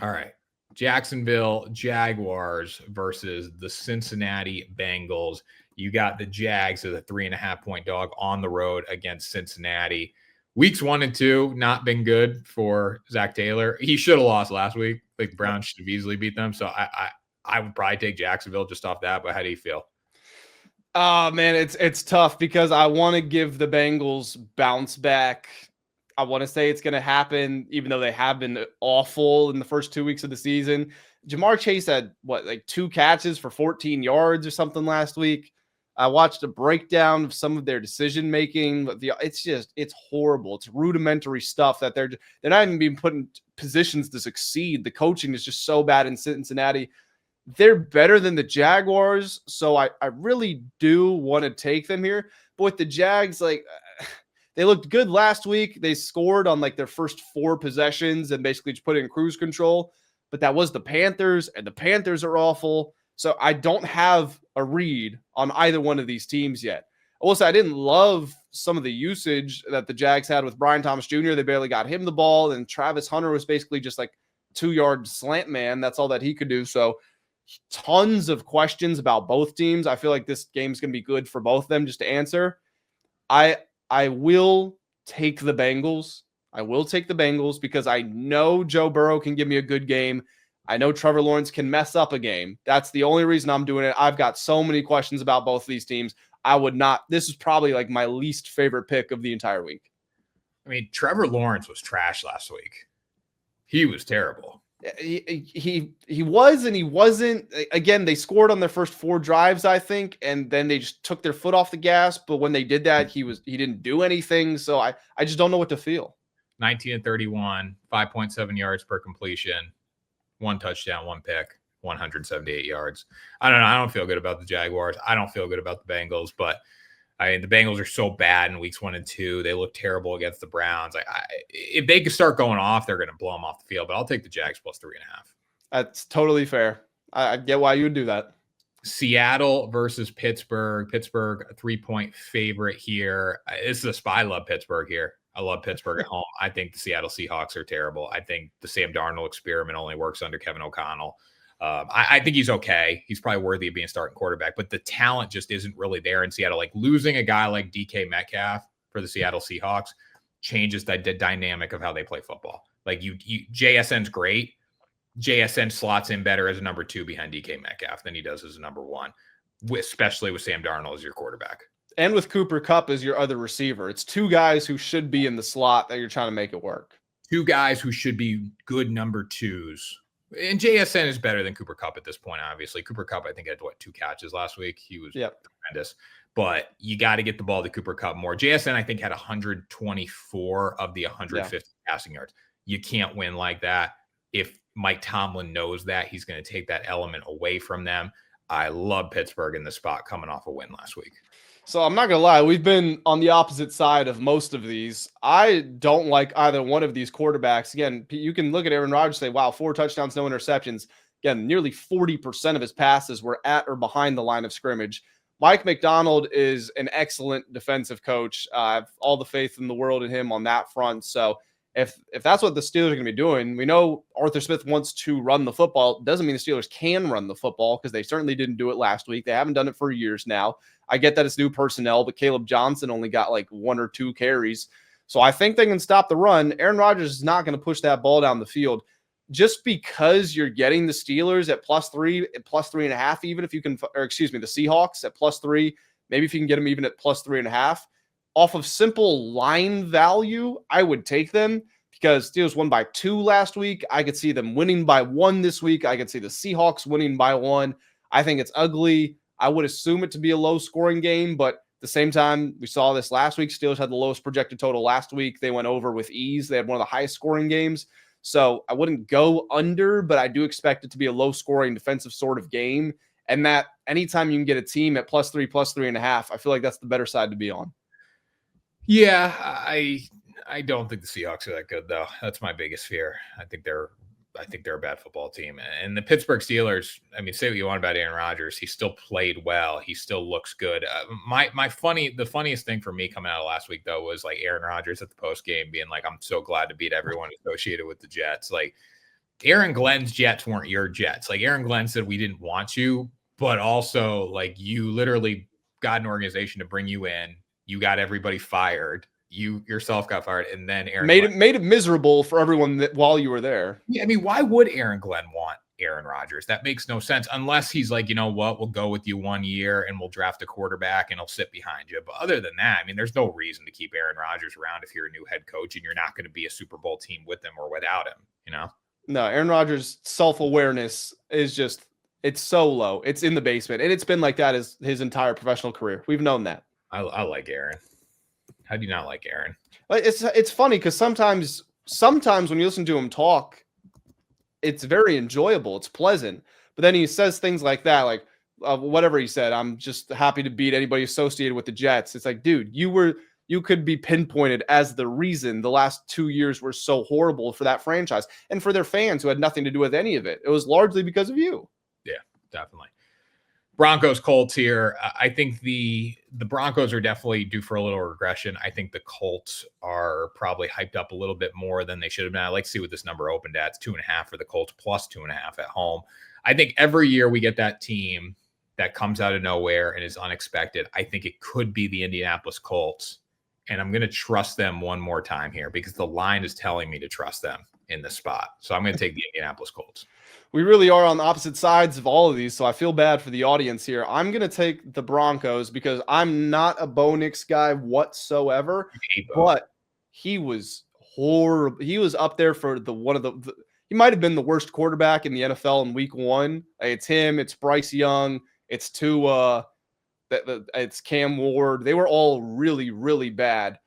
S1: All right. Jacksonville Jaguars versus the Cincinnati Bengals. You got the Jags as a 3.5-point dog on the road against Cincinnati. Weeks 1 and 2, not been good for Zach Taylor. He should have lost last week. Like the Browns should have easily beat them. So I would probably take Jacksonville just off that. But how do you feel?
S2: Oh, man, it's tough because I want to give the Bengals bounce back. I want to say it's going to happen, even though they have been awful in the first 2 weeks of the season. Jamar Chase had, 2 catches for 14 yards or something last week. I watched a breakdown of some of their decision-making. It's horrible. It's rudimentary stuff that they're not even being put in positions to succeed. The coaching is just so bad in Cincinnati. They're better than the Jaguars, so I really do want to take them here. But with the Jags, like they looked good last week. They scored on like their first 4 possessions and basically just put it in cruise control. But that was the Panthers, and the Panthers are awful. So I don't have a read on either one of these teams yet. I will say I didn't love some of the usage that the Jags had with Brian Thomas Jr. They barely got him the ball, and Travis Hunter was basically just like 2-yard slant man. That's all that he could do. So tons of questions about both teams. I feel like this game's going to be good for both of them. Just to answer, I will take the Bengals. I will take the Bengals because I know Joe Burrow can give me a good game. I know Trevor Lawrence can mess up a game. That's the only reason I'm doing it. I've got so many questions about both of these teams. This is probably like my least favorite pick of the entire week.
S1: I mean, Trevor Lawrence was trash last week. He was terrible.
S2: He was and he wasn't. Again, they scored on their first 4 drives, I think, and then they just took their foot off the gas. But when they did that, he didn't do anything. So I just don't know what to feel.
S1: 19-31, 5.7 yards per completion, 1 touchdown, 1 pick, 178 yards. I don't know. I don't feel good about the Jaguars. I don't feel good about the Bengals, but I mean, the Bengals are so bad in weeks 1 and 2. They look terrible against the Browns. If they could start going off, they're going to blow them off the field. But I'll take the Jags plus 3.5.
S2: That's totally fair. I get why you would do that.
S1: Seattle versus Pittsburgh. Pittsburgh, a 3-point favorite here. This is a spy. I love Pittsburgh here. I love Pittsburgh at home. I think the Seattle Seahawks are terrible. I think the Sam Darnold experiment only works under Kevin O'Connell. I think he's okay. He's probably worthy of being starting quarterback, but the talent just isn't really there in Seattle. Like losing a guy like DK Metcalf for the Seattle Seahawks changes the dynamic of how they play football. Like JSN's great. JSN slots in better as a number 2 behind DK Metcalf than he does as a number 1, especially with Sam Darnold as your quarterback.
S2: And with Cooper Kupp as your other receiver. It's 2 guys who should be in the slot that you're trying to make it work.
S1: 2 guys who should be good number 2s. And JSN is better than Cooper Kupp at this point, obviously. Cooper Kupp, I think, had, 2 catches last week? He was tremendous. But you got to get the ball to Cooper Kupp more. JSN, I think, had 124 of the 150 passing yards. You can't win like that. If Mike Tomlin knows that, he's going to take that element away from them. I love Pittsburgh in the spot coming off a win last week.
S2: So I'm not going to lie. We've been on the opposite side of most of these. I don't like either one of these quarterbacks. Again, you can look at Aaron Rodgers and say, wow, 4 touchdowns, no interceptions. Again, nearly 40% of his passes were at or behind the line of scrimmage. Mike McDonald is an excellent defensive coach. I have all the faith in the world in him on that front. So if that's what the Steelers are going to be doing, we know Arthur Smith wants to run the football. Doesn't mean the Steelers can run the football because they certainly didn't do it last week. They haven't done it for years now. I get that it's new personnel, but Caleb Johnson only got 1 or 2 carries. So I think they can stop the run. Aaron Rodgers is not going to push that ball down the field. Just because you're getting the Steelers at +3, at +3.5, even if you can, or excuse me, the Seahawks at +3, maybe if you can get them even at +3.5, off of simple line value, I would take them because Steelers won by 2 last week. I could see them winning by 1 this week. I could see the Seahawks winning by 1. I think it's ugly. I would assume it to be a low-scoring game, but at the same time, we saw this last week. Steelers had the lowest projected total last week. They went over with ease. They had one of the highest-scoring games. So I wouldn't go under, but I do expect it to be a low-scoring defensive sort of game. And that anytime you can get a team at +3, +3.5, I feel like that's the better side to be on.
S1: Yeah, I don't think the Seahawks are that good, though. That's my biggest fear. I think they're a bad football team. And the Pittsburgh Steelers, I mean, say what you want about Aaron Rodgers, he still played well. He still looks good. The funniest thing for me coming out of last week, though, was Aaron Rodgers at the post game being like, "I'm so glad to beat everyone associated with the Jets." Aaron Glenn's Jets weren't your Jets. Aaron Glenn said, "We didn't want you," but also you literally got an organization to bring you in. You got everybody fired. You yourself got fired, and then Aaron
S2: made it miserable for everyone while you were there.
S1: Yeah, I mean, why would Aaron Glenn want Aaron Rodgers? That makes no sense unless he's like, you know what, we'll go with you 1 year and we'll draft a quarterback and he'll sit behind you. But other than that, I mean, there's no reason to keep Aaron Rodgers around if you're a new head coach and you're not going to be a Super Bowl team with him or without him.
S2: No, Aaron Rodgers' self-awareness is just, it's so low. It's in the basement, and it's been like that his entire professional career. We've known that.
S1: I like Aaron. How do you not like Aaron?
S2: It's funny because sometimes when you listen to him talk, it's very enjoyable. It's pleasant. But then he says things like that, whatever he said, "I'm just happy to beat anybody associated with the Jets." It's like, dude, you could be pinpointed as the reason the last 2 years were so horrible for that franchise and for their fans who had nothing to do with any of it. It was largely because of you.
S1: Yeah, definitely. Broncos, Colts here. I think the Broncos are definitely due for a little regression. I think the Colts are probably hyped up a little bit more than they should have been. I'd like to see what this number opened at. It's 2.5 for the Colts, +2.5 at home. I think every year we get that team that comes out of nowhere and is unexpected. I think it could be the Indianapolis Colts, and I'm going to trust them one more time here because the line is telling me to trust them in this spot. So I'm going to take the Indianapolis Colts.
S2: We really are on the opposite sides of all of these, so I feel bad for the audience here. I'm going to take the Broncos because I'm not a Bo Nix guy whatsoever, but he was horrible. He was up there for he might have been the worst quarterback in the NFL in week 1. It's him, it's Bryce Young, it's Tua, it's Cam Ward. They were all really, really bad.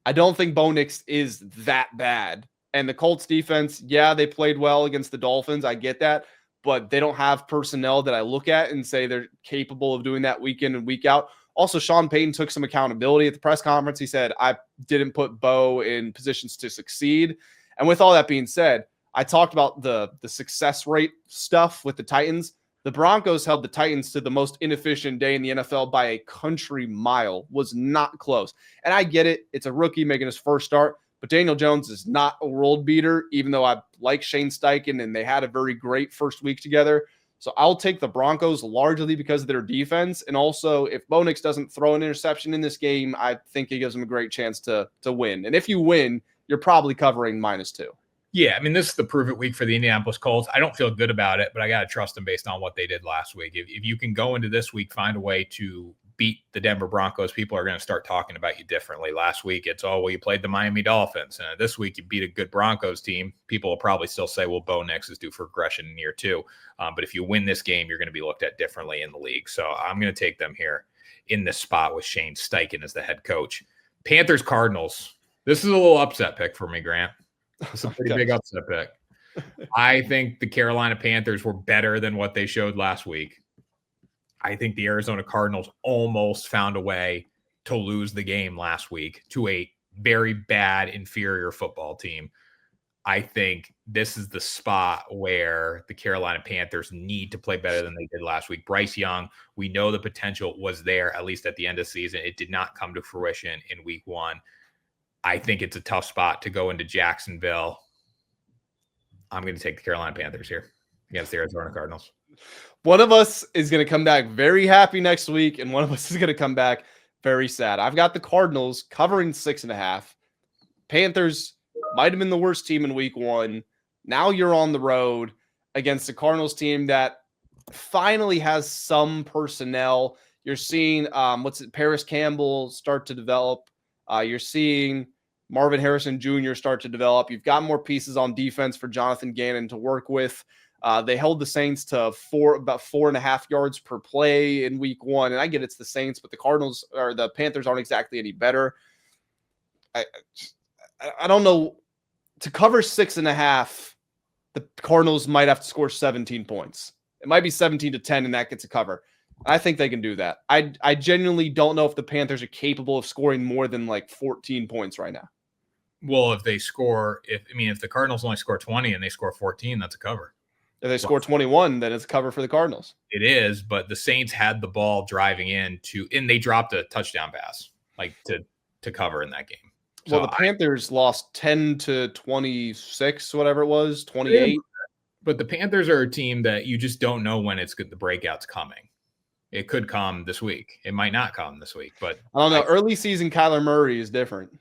S2: I don't think Bo Nix is that bad. And the Colts defense, yeah, they played well against the Dolphins. I get that. But they don't have personnel that I look at and say they're capable of doing that week in and week out. Also, Sean Payton took some accountability at the press conference. He said, "I didn't put Bo in positions to succeed." And with all that being said, I talked about the success rate stuff with the Titans. The Broncos held the Titans to the most inefficient day in the NFL by a country mile. Was not close. And I get it. It's a rookie making his first start. But Daniel Jones is not a world beater, even though I like Shane Steichen and they had a very great first week together. So I'll take the Broncos largely because of their defense. And also, if Bo Nix doesn't throw an interception in this game, I think it gives them a great chance to win. And if you win, you're probably covering -2.
S1: Yeah, I mean, this is the prove it week for the Indianapolis Colts. I don't feel good about it, but I got to trust them based on what they did last week. If you can go into this week, find a way to beat the Denver Broncos, people are going to start talking about you differently. Last week, it's, oh, well, you played the Miami Dolphins. This week, you beat a good Broncos team. People will probably still say, well, Bo Nix is due for regression in year 2. But if you win this game, you're going to be looked at differently in the league. So I'm going to take them here in this spot with Shane Steichen as the head coach. Panthers Cardinals. This is a little upset pick for me, Grant. It's a pretty big upset pick. I think the Carolina Panthers were better than what they showed last week. I think the Arizona Cardinals almost found a way to lose the game last week to a very bad, inferior football team. I think this is the spot where the Carolina Panthers need to play better than they did last week. Bryce Young, we know the potential was there, at least at the end of the season. It did not come to fruition in week 1. I think it's a tough spot to go into Jacksonville. I'm going to take the Carolina Panthers here against the Arizona Cardinals.
S2: One of us is going to come back very happy next week, and one of us is going to come back very sad. I've got the Cardinals covering 6.5. Panthers might have been the worst team in week 1. Now you're on the road against the Cardinals team that finally has some personnel. You're seeing Paris Campbell start to develop. You're seeing Marvin Harrison Jr. start to develop. You've got more pieces on defense for Jonathan Gannon to work with. They held the Saints to about 4.5 yards per play in week 1. And I get it's the Saints, but the Panthers aren't exactly any better. I don't know. To cover 6.5, the Cardinals might have to score 17 points. It might be 17-10, and that gets a cover. I think they can do that. I genuinely don't know if the Panthers are capable of scoring more than like 14 points right now.
S1: Well, if the Cardinals only score 20 and they score 14, that's a cover.
S2: If they score 21, then it's a cover for the Cardinals.
S1: It is, but the Saints had the ball driving and they dropped a touchdown pass to cover in that game.
S2: So the Panthers lost 10-26, whatever it was, 28.
S1: But the Panthers are a team that you just don't know when the breakout's coming. It could come this week. It might not come this week, but
S2: I don't know. Early season Kyler Murray is different.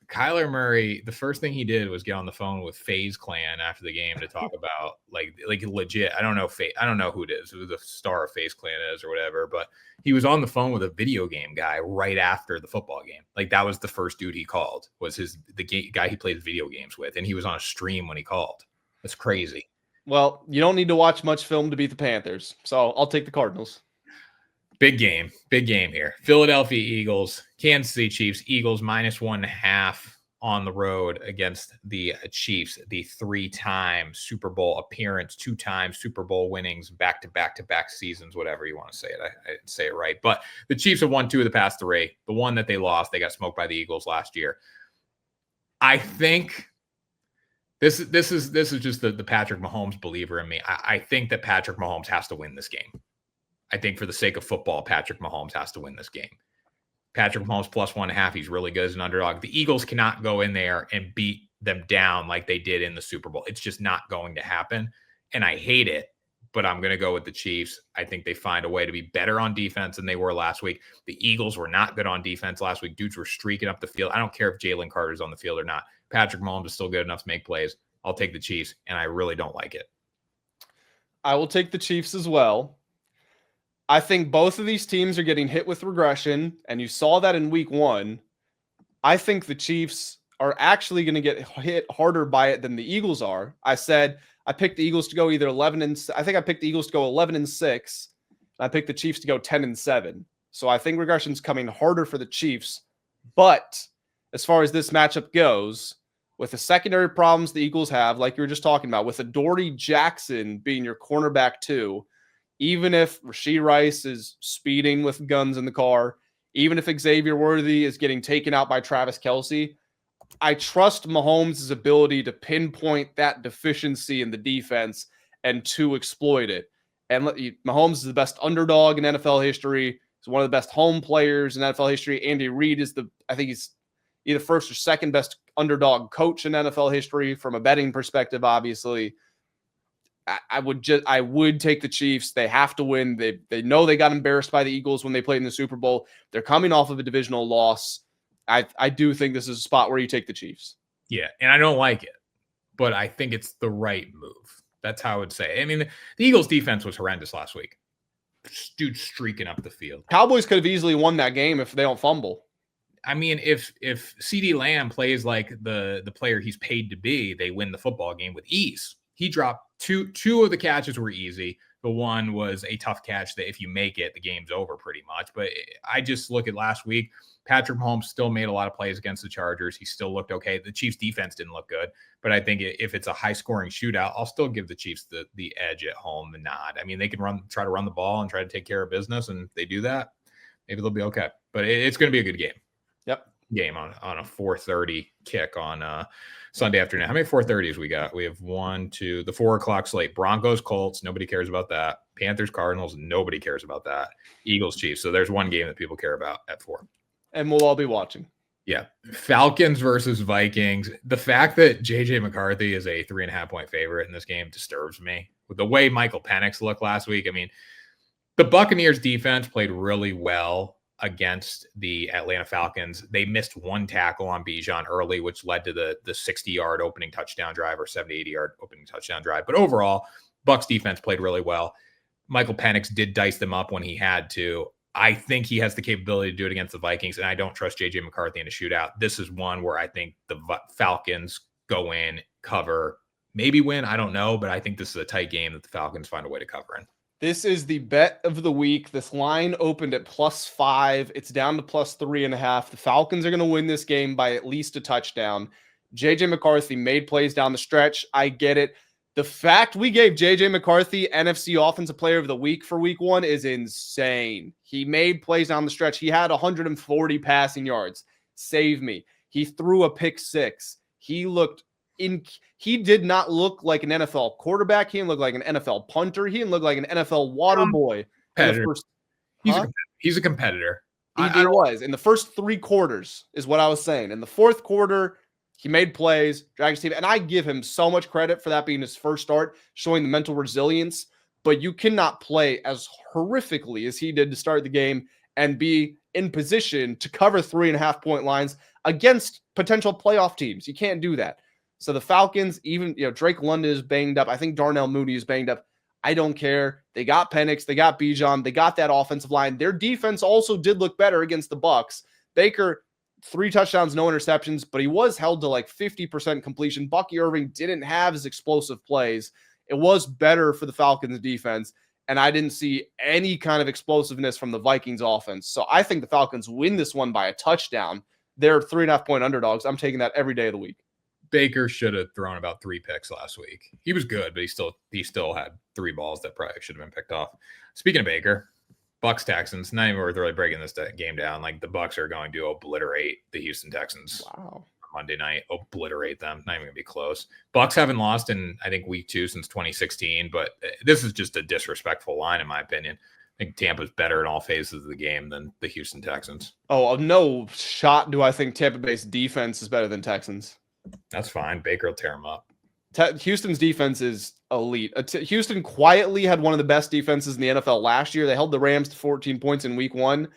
S1: Kyler Murray, the first thing he did was get on the phone with FaZe Clan after the game to talk about like legit. I don't know who it is, who the star of FaZe Clan is or whatever, but he was on the phone with a video game guy right after the football game. Like that was the first dude he called, was the guy he plays video games with, and he was on a stream when he called. That's crazy.
S2: Well, you don't need to watch much film to beat the Panthers, so I'll take the Cardinals.
S1: Big game here. Philadelphia Eagles, Kansas City Chiefs. Eagles -1.5 on the road against the Chiefs. The 3-time Super Bowl appearance, 2-time Super Bowl winnings, back-to-back seasons, whatever you want to say it. I didn't say it right. But the Chiefs have won 2 of the past 3. The one that they lost, they got smoked by the Eagles last year. I think this is just the Patrick Mahomes believer in me. I think that Patrick Mahomes has to win this game. I think for the sake of football, Patrick Mahomes has to win this game. Patrick Mahomes +1.5. He's really good as an underdog. The Eagles cannot go in there and beat them down like they did in the Super Bowl. It's just not going to happen. And I hate it, but I'm going to go with the Chiefs. I think they find a way to be better on defense than they were last week. The Eagles were not good on defense last week. Dudes were streaking up the field. I don't care if Jalen Carter's on the field or not. Patrick Mahomes is still good enough to make plays. I'll take the Chiefs, and I really don't like it.
S2: I will take the Chiefs as well. I think both of these teams are getting hit with regression, and you saw that in week 1. I think the Chiefs are actually going to get hit harder by it than the Eagles are. I picked the Eagles to go either 11 I think I picked the Eagles to go 11-6. I picked the Chiefs to go 10-7. So I think regression's coming harder for the Chiefs. But as far as this matchup goes, with the secondary problems the Eagles have, like you were just talking about, with Adoree Jackson being your cornerback too, even if Rashee Rice is speeding with guns in the car, even if Xavier Worthy is getting taken out by Travis Kelce, I trust Mahomes' ability to pinpoint that deficiency in the defense and to exploit it. And Mahomes is the best underdog in NFL history. He's one of the best home players in NFL history. Andy Reid is I think he's either first or second best underdog coach in NFL history from a betting perspective, obviously. I would take the Chiefs. They have to win. They know they got embarrassed by the Eagles when they played in the Super Bowl. They're coming off of a divisional loss. I do think this is a spot where you take the Chiefs.
S1: Yeah, and I don't like it, but I think it's the right move. That's how I would say. I mean, the Eagles' defense was horrendous last week. Dude streaking up the field.
S2: Cowboys could have easily won that game if they don't fumble.
S1: I mean, if CeeDee Lamb plays like the player he's paid to be, they win the football game with ease. He dropped two of the catches were easy. The one was a tough catch that if you make it, the game's over pretty much. But I just look at last week. Patrick Mahomes still made a lot of plays against the Chargers. He still looked okay. The Chiefs defense didn't look good, but I think if it's a high scoring shootout, I'll still give the Chiefs the edge at home, the nod. I mean, they can try to run the ball and try to take care of business, and they do that. Maybe they'll be okay, but it's going to be a good game.
S2: Yep.
S1: Game on a 4:30 kick on Sunday afternoon. How many 4:30s we got? We have the 4 o'clock slate. Broncos, Colts. Nobody cares about that. Panthers, Cardinals. Nobody cares about that. Eagles, Chiefs. So there's one game that people care about at 4.
S2: And we'll all be watching.
S1: Yeah. Falcons versus Vikings. The fact that JJ McCarthy is a 3.5-point favorite in this game disturbs me. With the way Michael Penix looked last week, I mean, the Buccaneers defense played really well against the Atlanta Falcons. They missed one tackle on Bijan early, which led to the 60-yard opening touchdown drive or 70-80-yard opening touchdown drive. But overall, Bucs defense played really well. Michael Penix did dice them up when he had to. I think he has the capability to do it against the Vikings, and I don't trust J.J. McCarthy in a shootout. This is one where I think the Falcons go in, cover, maybe win. I don't know, but I think this is a tight game that the Falcons find a way to cover in.
S2: This is the bet of the week. This line opened at +5. It's down to +3.5. The Falcons are going to win this game by at least a touchdown. J.J. McCarthy made plays down the stretch. I get it. The fact we gave J.J. McCarthy NFC Offensive Player of the Week for week 1 is insane. He made plays down the stretch. He had 140 passing yards. Save me. He threw a pick 6. He did not look like an NFL quarterback. He didn't look like an NFL punter. He didn't look like an NFL water boy.
S1: He's a competitor.
S2: He was. In the first 3 quarters is what I was saying. In the fourth quarter, he made plays, dragged his team, and I give him so much credit for that being his first start, showing the mental resilience. But you cannot play as horrifically as he did to start the game and be in position to cover 3.5-point lines against potential playoff teams. You can't do that. So the Falcons, even Drake London is banged up. I think Darnell Mooney is banged up. I don't care. They got Penix, they got Bijan, they got that offensive line. Their defense also did look better against the Bucs. Baker, 3 touchdowns, no interceptions, but he was held to like 50% completion. Bucky Irving didn't have his explosive plays. It was better for the Falcons defense, and I didn't see any kind of explosiveness from the Vikings offense. So I think the Falcons win this one by a touchdown. They're 3.5-point underdogs. I'm taking that every day of the week.
S1: Baker should have thrown about 3 picks last week. He was good, but he still had 3 balls that probably should have been picked off. Speaking of Baker, Bucs Texans, not even worth really breaking this game down. Like the Bucs are going to obliterate the Houston Texans.
S2: Wow.
S1: Monday night, obliterate them. Not even gonna be close. Bucs haven't lost in I think week 2 since 2016, but this is just a disrespectful line in my opinion. I think Tampa's better in all phases of the game than the Houston Texans.
S2: Oh, no shot do I think Tampa Bay's defense is better than Texans.
S1: That's fine. Baker will tear them up.
S2: Houston's defense is elite. Houston quietly had one of the best defenses in the NFL last year. They held the Rams to 14 points in week 1.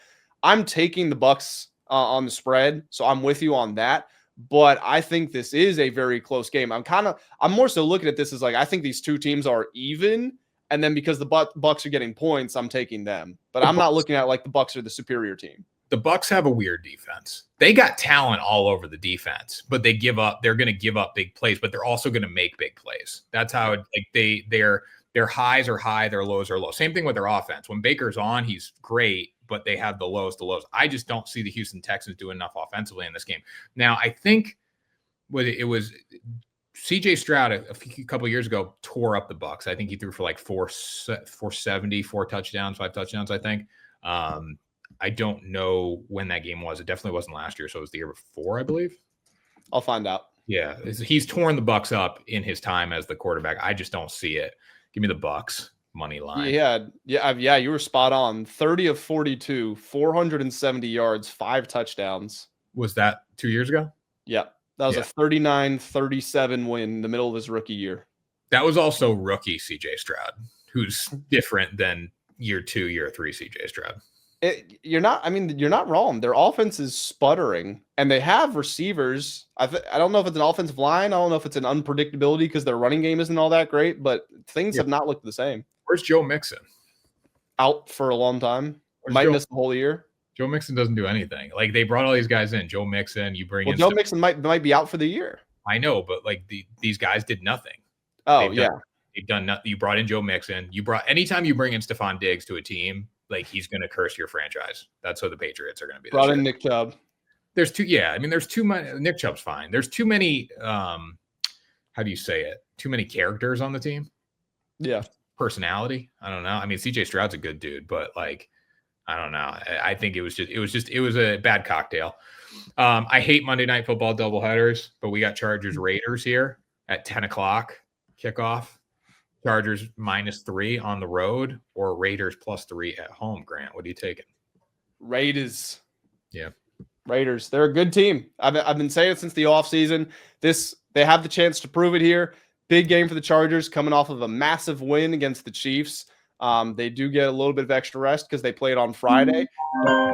S2: I'm taking the Bucs on the spread, so I'm with you on that. But I think this is a very close game. I'm more so looking at this as like, I think these two teams are even. And then because the Bucs are getting points, I'm taking them. But I'm not looking at like the Bucs are the superior team.
S1: The Bucs have a weird defense. They got talent all over the defense, but they give up. They're going to give up big plays, but they're also going to make big plays. That's how their highs are high, their lows are low. Same thing with their offense. When Baker's on, he's great, but they have the lows. I just don't see the Houston Texans doing enough offensively in this game. Now, I think it was C.J. Stroud a couple of years ago tore up the Bucs. I think he threw for like 470, 4 touchdowns, 5 touchdowns, I think. I don't know when that game was. It definitely wasn't last year, so it was the year before, I believe.
S2: I'll find out.
S1: Yeah, he's torn the Bucs up in his time as the quarterback. I just don't see it. Give me the Bucs. money line.
S2: Yeah. You were spot on. 30 of 42, 470 yards, 5 touchdowns.
S1: Was that 2 years ago?
S2: Yeah. That was a 39-37 win in the middle of his rookie year.
S1: That was also rookie CJ Stroud, who's different than year 2, year 3 CJ Stroud.
S2: You're not wrong. Their offense is sputtering, and they have receivers. I don't know if it's an offensive line. I don't know if it's an unpredictability because their running game isn't all that great, but things have not looked the same.
S1: Where's Joe Mixon?
S2: Out for a long time. Miss the whole year.
S1: Joe Mixon doesn't do anything. Like, they brought all these guys in. Joe Mixon, you bring in.
S2: Joe Mixon might be out for the year.
S1: I know, but like these guys did nothing. They've done nothing. You brought in Joe Mixon. Anytime you bring in Stephon Diggs to a team, like, he's going to curse your franchise. That's how the Patriots are going to be.
S2: Brought in Nick Chubb.
S1: There's too many. Nick Chubb's fine. There's too many. How do you say it? Too many characters on the team.
S2: Yeah.
S1: Personality. I don't know. I mean, CJ Stroud's a good dude, but like, I don't know. I think it was a bad cocktail. I hate Monday Night Football doubleheaders, but we got Chargers Raiders here at 10 o'clock kickoff. Chargers -3 on the road or Raiders +3 at home. Grant, what are you taking?
S2: Raiders.
S1: Yeah.
S2: Raiders. They're a good team. I've been saying it since the offseason. They have the chance to prove it here. Big game for the Chargers coming off of a massive win against the Chiefs. They do get a little bit of extra rest because they played on Friday.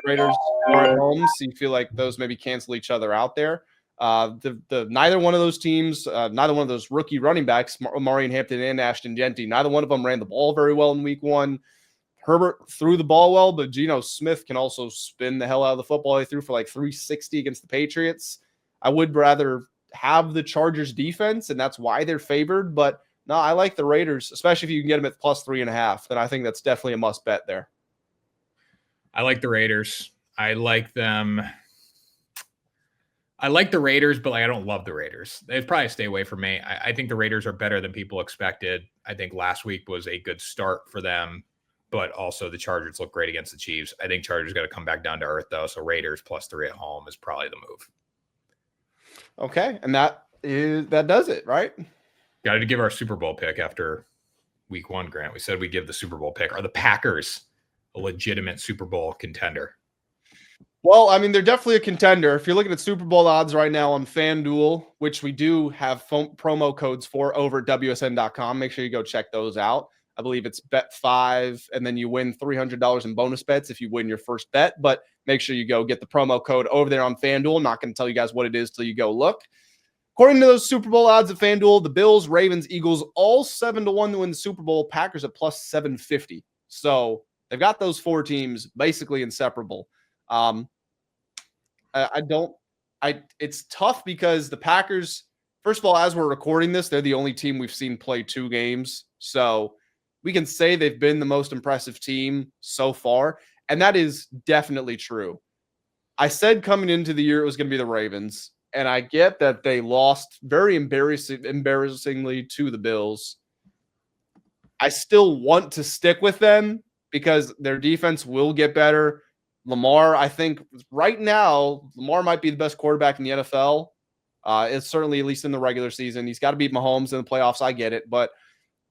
S2: Raiders are at home, so you feel like those maybe cancel each other out there. Neither one of those teams, neither one of those rookie running backs, Marion Hampton and Ashton Genty, neither one of them ran the ball very well in week 1. Herbert threw the ball well, but Geno Smith can also spin the hell out of the football. He threw for like 360 against the Patriots. I would rather have the Chargers defense, and that's why they're favored. But no, I like the Raiders, especially if you can get them at +3.5. Then I think that's definitely a must bet there.
S1: I like the Raiders. I like them. I like the Raiders, but I don't love the Raiders. They'd probably stay away from me. I think the Raiders are better than people expected. I think last week was a good start for them, but also the Chargers look great against the Chiefs. I think Chargers got to come back down to earth, though. So Raiders +3 at home is probably the move.
S2: Okay, and that does it, right?
S1: Got to give our Super Bowl pick after week 1, Grant. We said we'd give the Super Bowl pick. Are the Packers a legitimate Super Bowl contender?
S2: Well, I mean, they're definitely a contender. If you're looking at Super Bowl odds right now on FanDuel, which we do have promo codes for over at WSN.com, make sure you go check those out. I believe it's bet 5, and then you win $300 in bonus bets if you win your first bet. But make sure you go get the promo code over there on FanDuel. I'm not going to tell you guys what it is till you go look. According to those Super Bowl odds at FanDuel, the Bills, Ravens, Eagles, all 7-1 to win the Super Bowl. Packers at +750. So they've got those 4 teams basically inseparable. It's tough because the Packers, first of all, as we're recording this, they're the only team we've seen play 2 games. So we can say they've been the most impressive team so far. And that is definitely true. I said coming into the year, it was going to be the Ravens. And I get that they lost very embarrassingly to the Bills. I still want to stick with them because their defense will get better. Lamar, I think right now, Lamar might be the best quarterback in the NFL. It's certainly, at least in the regular season. He's got to beat Mahomes in the playoffs. I get it. But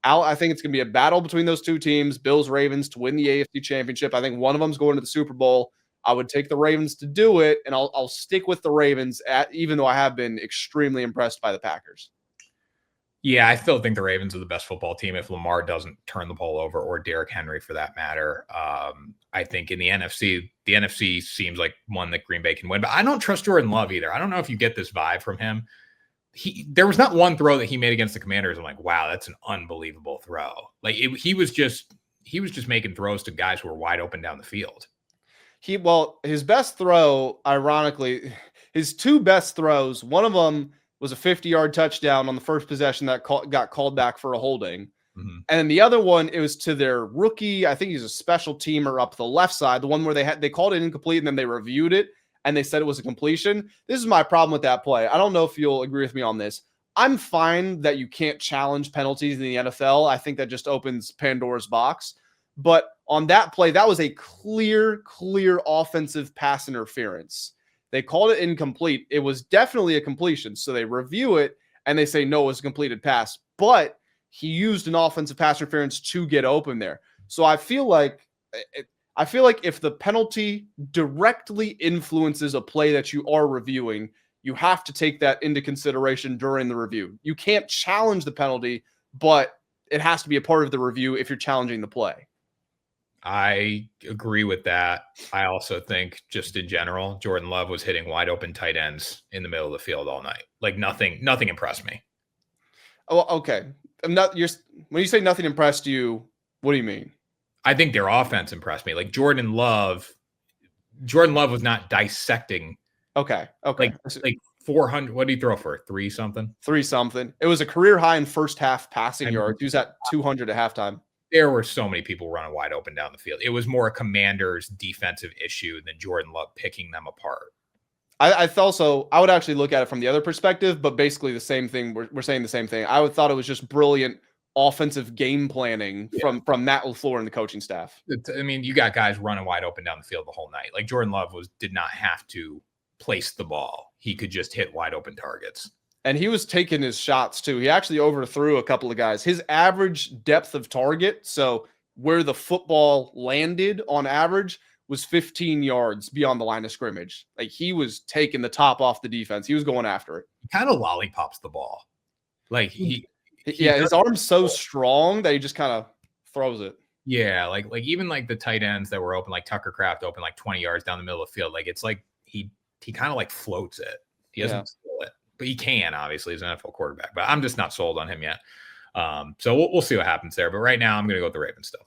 S2: I think it's going to be a battle between those 2 teams, Bills, Ravens, to win the AFC Championship. I think one of them is going to the Super Bowl. I would take the Ravens to do it, and I'll stick with the Ravens, even though I have been extremely impressed by the Packers.
S1: Yeah, I still think the Ravens are the best football team if Lamar doesn't turn the ball over, or Derrick Henry for that matter. I think in the NFC seems like one that Green Bay can win, but I don't trust Jordan Love either. I don't know if you get this vibe from him. There was not one throw that he made against the Commanders. I'm like, wow, that's an unbelievable throw. Like he was just making throws to guys who were wide open down the field.
S2: His best throw, ironically, his 2 best throws, one of them was a 50-yard touchdown on the first possession that got called back for a holding. Mm-hmm. And then the other one, it was to their rookie. I think he's a special teamer up the left side, the one where they called it incomplete and then they reviewed it and they said it was a completion. This is my problem with that play. I don't know if you'll agree with me on this. I'm fine that you can't challenge penalties in the NFL. I think that just opens Pandora's box. But on that play, that was a clear offensive pass interference. They called it incomplete. It was definitely a completion. So they review it and they say, no, it was a completed pass. But he used an offensive pass interference to get open there. So I feel like if the penalty directly influences a play that you are reviewing, you have to take that into consideration during the review. You can't challenge the penalty, but it has to be a part of the review if you're challenging the play.
S1: I agree with that. I also think just in general, Jordan Love was hitting wide open tight ends in the middle of the field all night. Like nothing impressed me.
S2: Oh, okay. When you say nothing impressed you, what do you mean?
S1: I think their offense impressed me. Like Jordan Love was not dissecting.
S2: Okay.
S1: Like 400. What did he throw for? 3 something?
S2: 3 something. It was a career high in first half passing yards. He was at 200 at halftime.
S1: There were so many people running wide open down the field. It was more a Commanders defensive issue than Jordan Love picking them apart.
S2: I would actually look at it from the other perspective, but basically the same thing. We're saying the same thing. I thought it was just brilliant offensive game planning from Matt LaFleur and the coaching staff.
S1: I mean, you got guys running wide open down the field the whole night. Like Jordan Love did not have to place the ball. He could just hit wide open targets.
S2: And he was taking his shots too. He actually overthrew a couple of guys. His average depth of target, so where the football landed on average, was 15 yards beyond the line of scrimmage. Like he was taking the top off the defense. He was going after it.
S1: He kind of lollipops the ball. Like
S2: his arm's so strong that he just kind of throws it.
S1: Yeah, like even like the tight ends that were open, like Tucker Kraft open like 20 yards down the middle of the field. Like it's like he kind of like floats it. He doesn't steal it, but he can obviously as an NFL quarterback. But I'm just not sold on him yet. So we'll see what happens there. But right now I'm going to go with the Ravens still.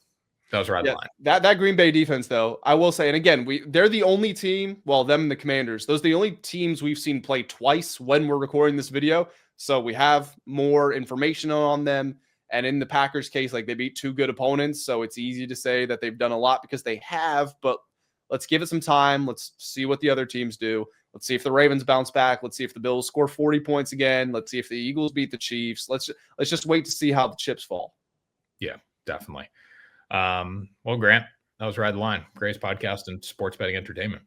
S1: That was right line.
S2: That Green Bay defense, though, I will say, and again, they're the only team, well, them and the Commanders, those are the only teams we've seen play twice when we're recording this video. So we have more information on them. And in the Packers case, like they beat 2 good opponents. So it's easy to say that they've done a lot because they have, but let's give it some time. Let's see what the other teams do. Let's see if the Ravens bounce back. Let's see if the Bills score 40 points again. Let's see if the Eagles beat the Chiefs. Let's just wait to see how the chips fall.
S1: Yeah, definitely. Well, Grant, that was Ride the Line, greatest podcast and sports betting entertainment.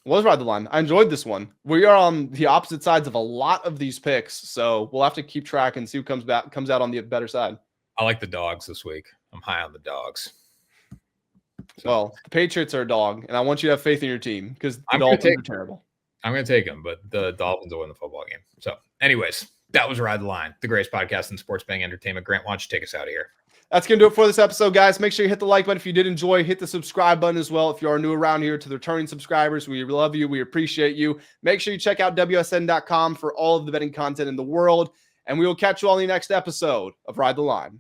S2: Was Ride the Line. I enjoyed this one. We are on the opposite sides of a lot of these picks, so we'll have to keep track and see who comes out on the better side.
S1: I like the dogs this week. I'm high on the dogs.
S2: So. Well, the Patriots are a dog, and I want you to have faith in your team because the Dolphins are terrible.
S1: I'm going to take them, but the Dolphins will win the football game. So, anyways, that was Ride the Line, the greatest podcast in sports betting entertainment. Grant, why don't you take us out of here?
S2: That's going to do it for this episode, guys. Make sure you hit the like button if you did enjoy. Hit the subscribe button as well if you are new around here. To the returning subscribers, we love you. We appreciate you. Make sure you check out WSN.com for all of the betting content in the world. And we will catch you all in the next episode of Ride the Line.